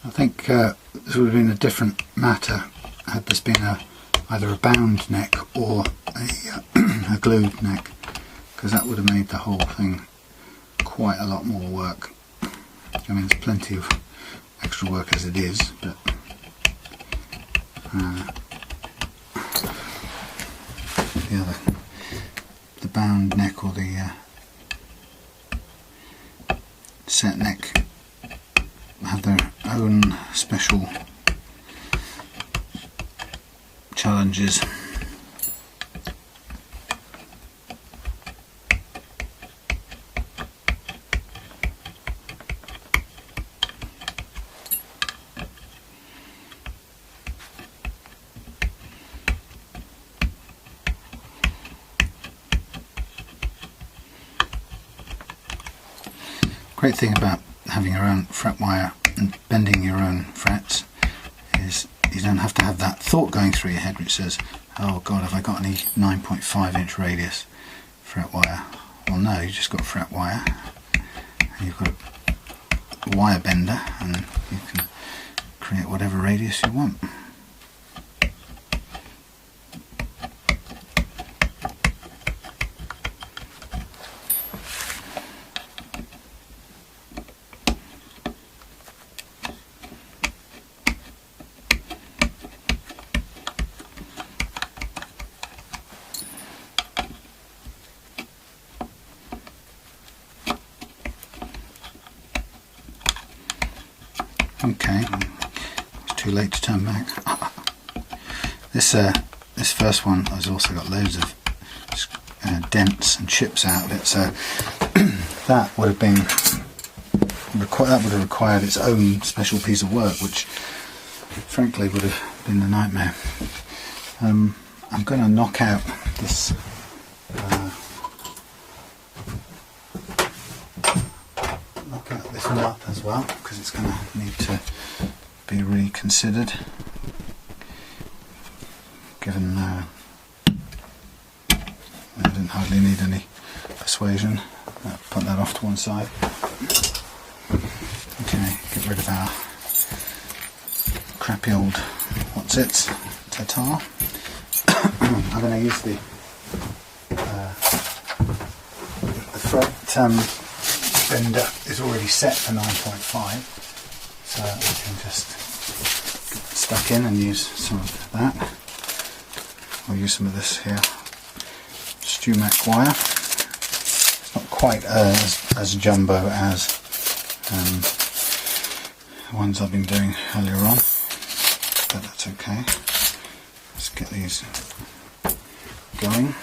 I think this would have been a different matter had this been either a bound neck or a glued neck, because that would have made the whole thing quite a lot more work. I mean, there's plenty of extra work as it is, but the bound neck or the set neck have their own special challenges. Great thing about having your own fret wire and bending your own frets is you don't have to have that thought going through your head which says, oh god, have I got any 9.5 inch radius fret wire? Well no, you just got fret wire and you've got a wire bender and you can create whatever radius you want. Okay, it's too late to turn back. This first one has also got loads of dents and chips out of it, so that would have been that would have required its own special piece of work, which frankly would have been a nightmare. I'm going to knock out this nut as well, because it's going to need to be reconsidered, given I didn't hardly need any persuasion. Put that off to one side. Okay, get rid of our crappy old what's-its tatar. I'm going to use the fret bender is already set for 9.5, so I can just get it stuck in and use some of that. I'll use some of this here Squier wire. It's not quite as jumbo as the ones I've been doing earlier on, but that's okay. Let's get these going.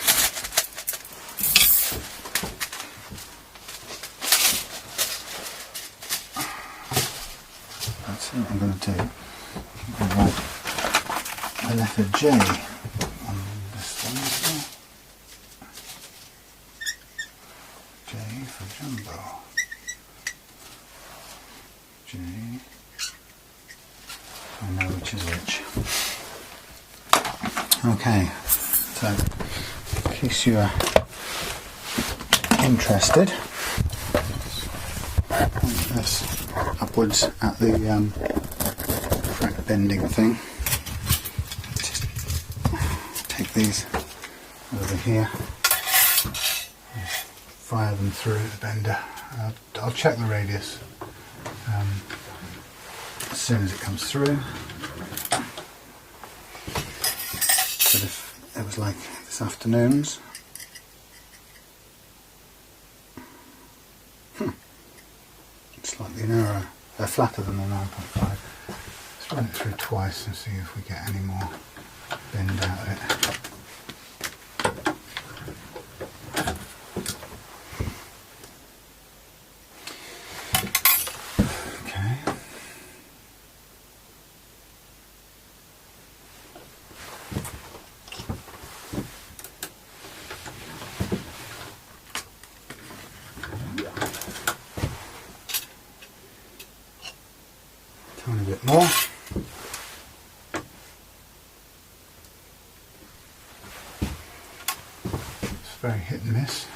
That's what I'm going to do. I'm going to write the letter J on this one as well. J for jumbo. J. I know which is which. Okay, so in case you are interested, point this upwards at the fret bending thing. Just take these over here, fire them through the bender. I'll check the radius as soon as it comes through. But if it was like this afternoon's, slightly narrower, flatter than the 9.5. Let's run it through twice and see if we get any more bend out of it. Okay. Tiny bit more. It's very hit and miss.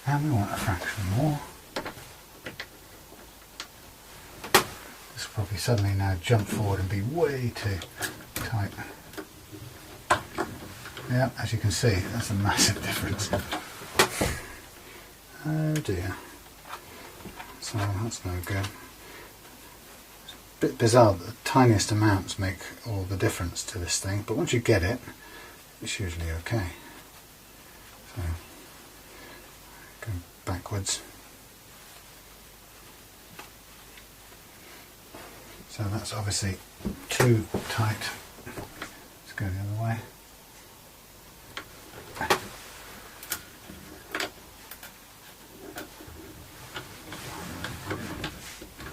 And we want a fraction more. This will probably suddenly now jump forward and be way too tight. Yeah, as you can see, that's a massive difference. Oh dear. So that's no good. It's a bit bizarre that the tiniest amounts make all the difference to this thing, but once you get it, it's usually okay. So, go backwards. So that's obviously too tight. Let's go the other way.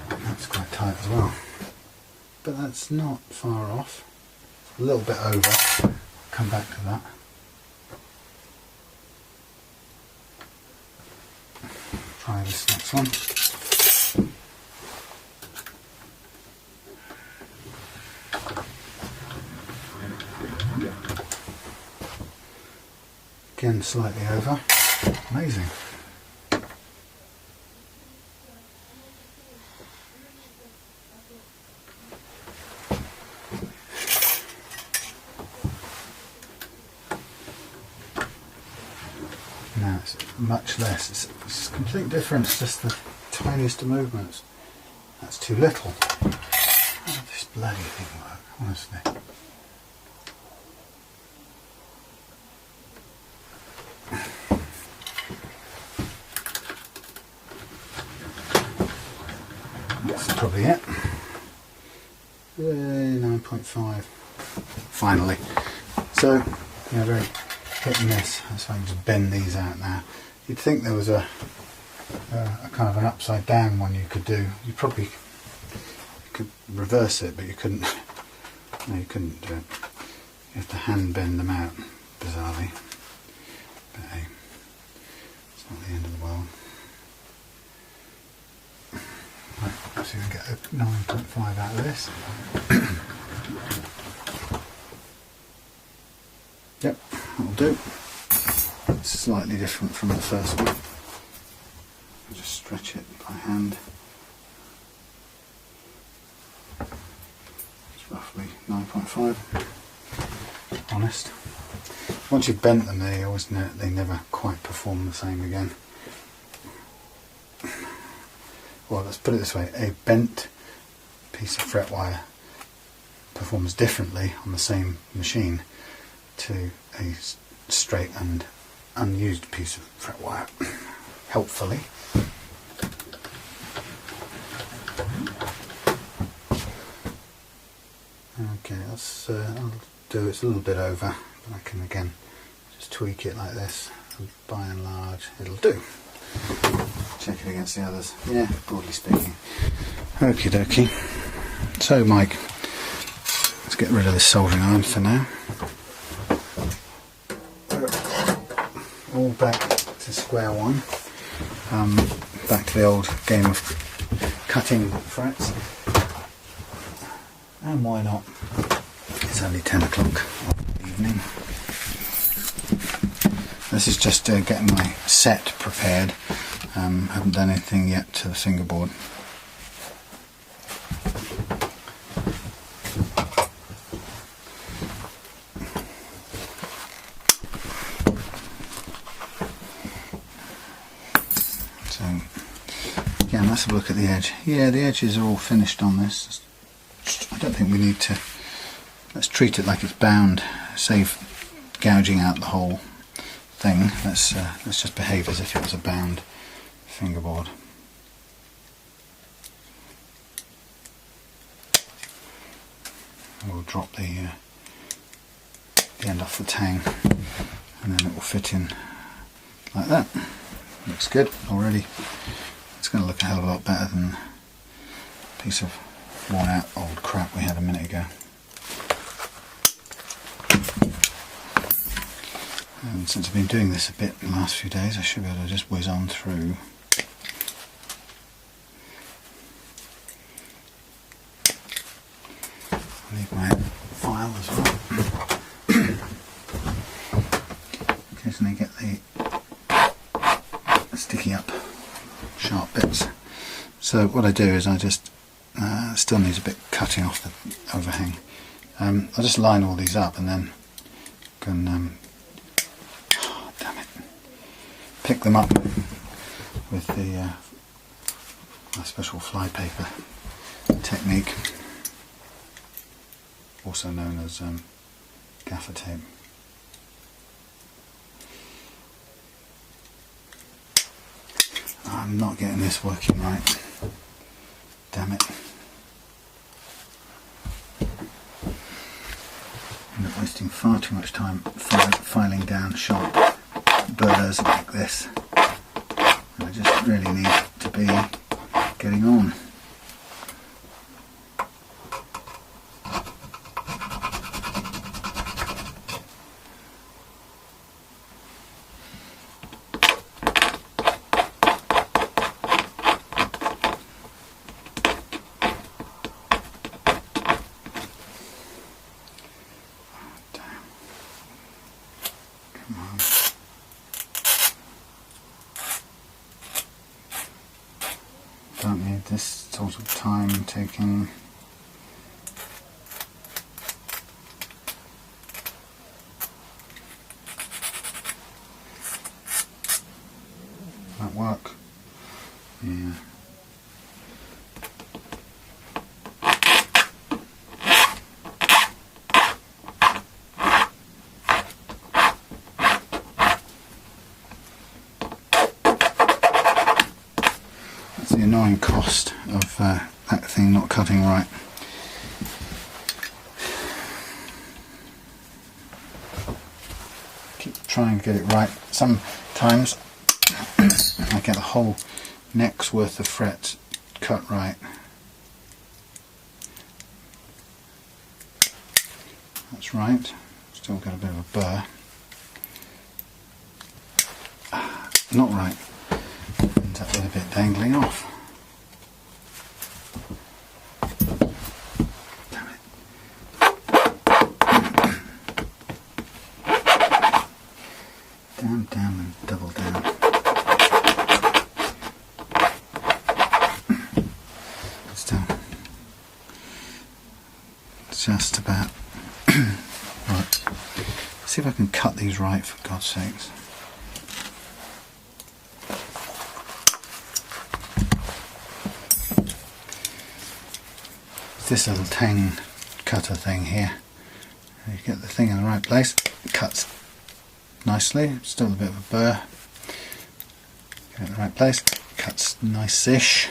That's quite tight as well, but that's not far off. A little bit over. Come back to that. Try this next one. Again, slightly over. Amazing. Now it's much less. It's a complete difference, just the tiniest of movements. That's too little. How does this bloody thing work, honestly? That's probably it. Yay, 9.5. Finally. So very hit and miss. That's why I can just bend these out now. You'd think there was a kind of an upside down one you could do. You probably could reverse it, but you couldn't. No, you couldn't do it. You have to hand bend them out, bizarrely. But hey, it's not the end of the world. Right, let's see if we can get a 9.5 out of this. Yep, that'll do. It's slightly different from the first one. I'll just stretch it by hand. It's roughly 9.5. Honest. Once you've bent them, they never quite perform the same again. Well, let's put it this way: a bent piece of fret wire performs differently on the same machine to a straight and unused piece of fret wire. Helpfully. Okay, I'll do it's a little bit over, but I can again just tweak it like this, and by and large it'll do. Check it against the others. Yeah, broadly speaking. Okie dokie. So Mike, let's get rid of this soldering iron for now. All back to square one. Back to the old game of cutting frets. And why not? It's only 10 o'clock of the evening. This is just getting my set prepared. Haven't done anything yet to the fingerboard. So again, let's have a look at the edge. Yeah, the edges are all finished on this. I don't think we need to. Let's treat it like it's bound. Save gouging out the whole thing. Let's just behave as if it was a bound fingerboard. We'll drop the end off the tang, and then it will fit in like that. Looks good already. It's going to look a hell of a lot better than a piece of worn out old crap we had a minute ago. And since I've been doing this a bit in the last few days, I should be able to just whiz on through. I need my file as well. In case I get the sticky up sharp bits. So what I do is I just still needs a bit cutting off the overhang. I'll just line all these up and then can pick them up with the my special flypaper technique, also known as gaffer tape. I'm not getting this working right. Damn it. I'm not wasting far too much time filing down sharp burrs like this. I just really need to be getting on. Don't need this sort of time taking. That work? Yeah. The annoying cost of that thing not cutting right. try and get it right. Sometimes I get the whole neck's worth of frets cut right. That's right. Still got a bit of a burr. Not right. Ends up with a bit dangling off. Damn it. Down, down and double down. Still just about. Right. See if I can cut these right, for God's sakes. This little tang cutter thing here. You get the thing in the right place, it cuts nicely, still a bit of a burr. Get it in the right place, cuts nice-ish.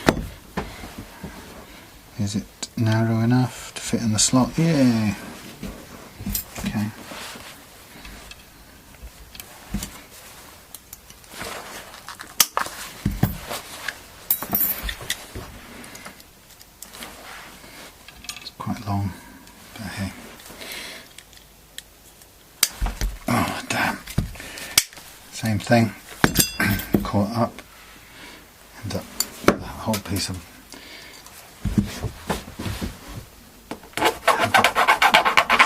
Is it narrow enough to fit in the slot? Yeah. Okay. Quite long, but hey. Oh damn. Same thing. Caught up. End up with that whole piece of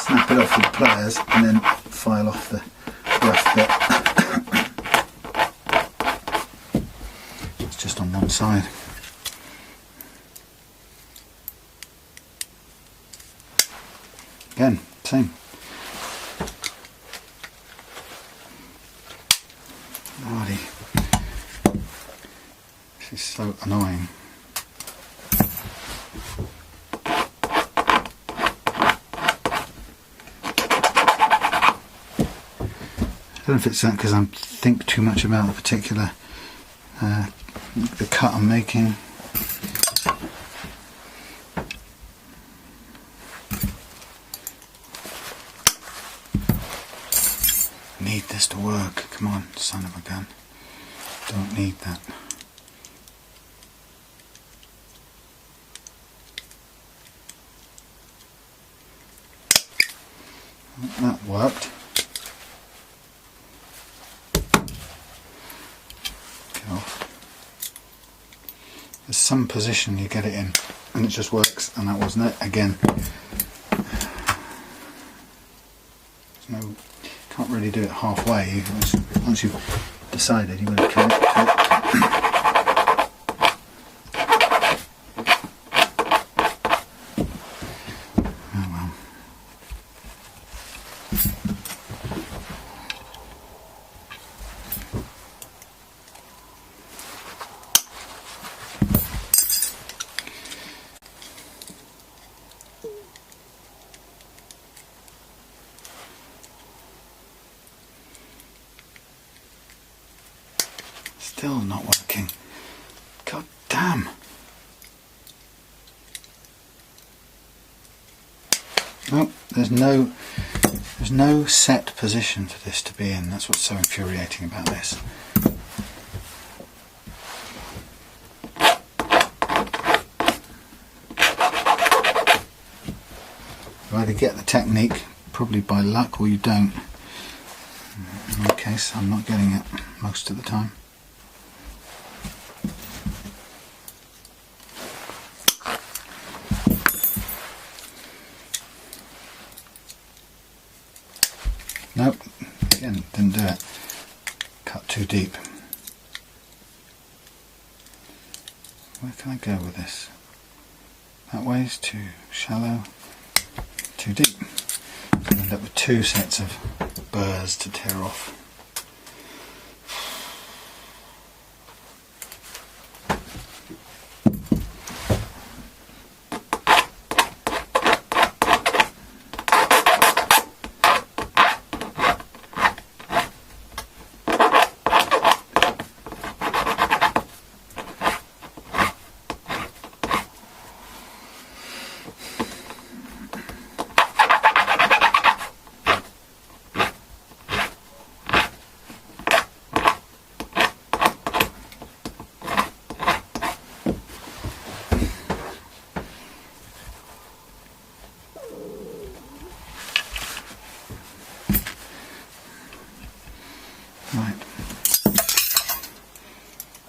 snap it off with pliers and then file off the rough bit. It's just on one side. Again, same. Bloody. This is so annoying. I don't know if it's that because I think too much about the particular the cut I'm making. Need this to work. Come on, son of a gun. Don't need that. That worked. Get off. There's some position you get it in and it just works, and that wasn't it. Again, there's no, can't really do it halfway. Once you've decided you're going to commit to it. Oh well. Still not working. God damn. Nope, there's no set position for this to be in. That's what's so infuriating about this. You either get the technique, probably by luck, or you don't. In my case, I'm not getting it most of the time. Nope, again, didn't do it. Cut too deep. Where can I go with this? That way's too shallow, too deep. I end up with two sets of burrs to tear off.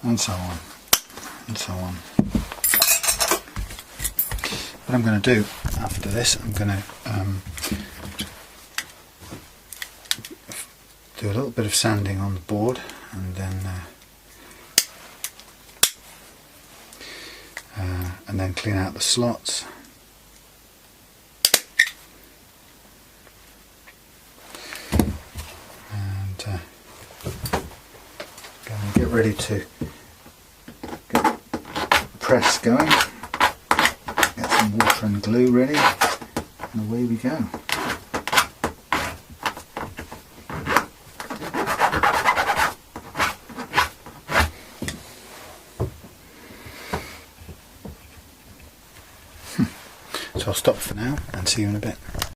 and so on, and so on. What I'm going to do after this, I'm going to do a little bit of sanding on the board, and then clean out the slots. And get ready to get the press going. Get some water and glue ready, and away we go. So I'll stop for now and see you in a bit.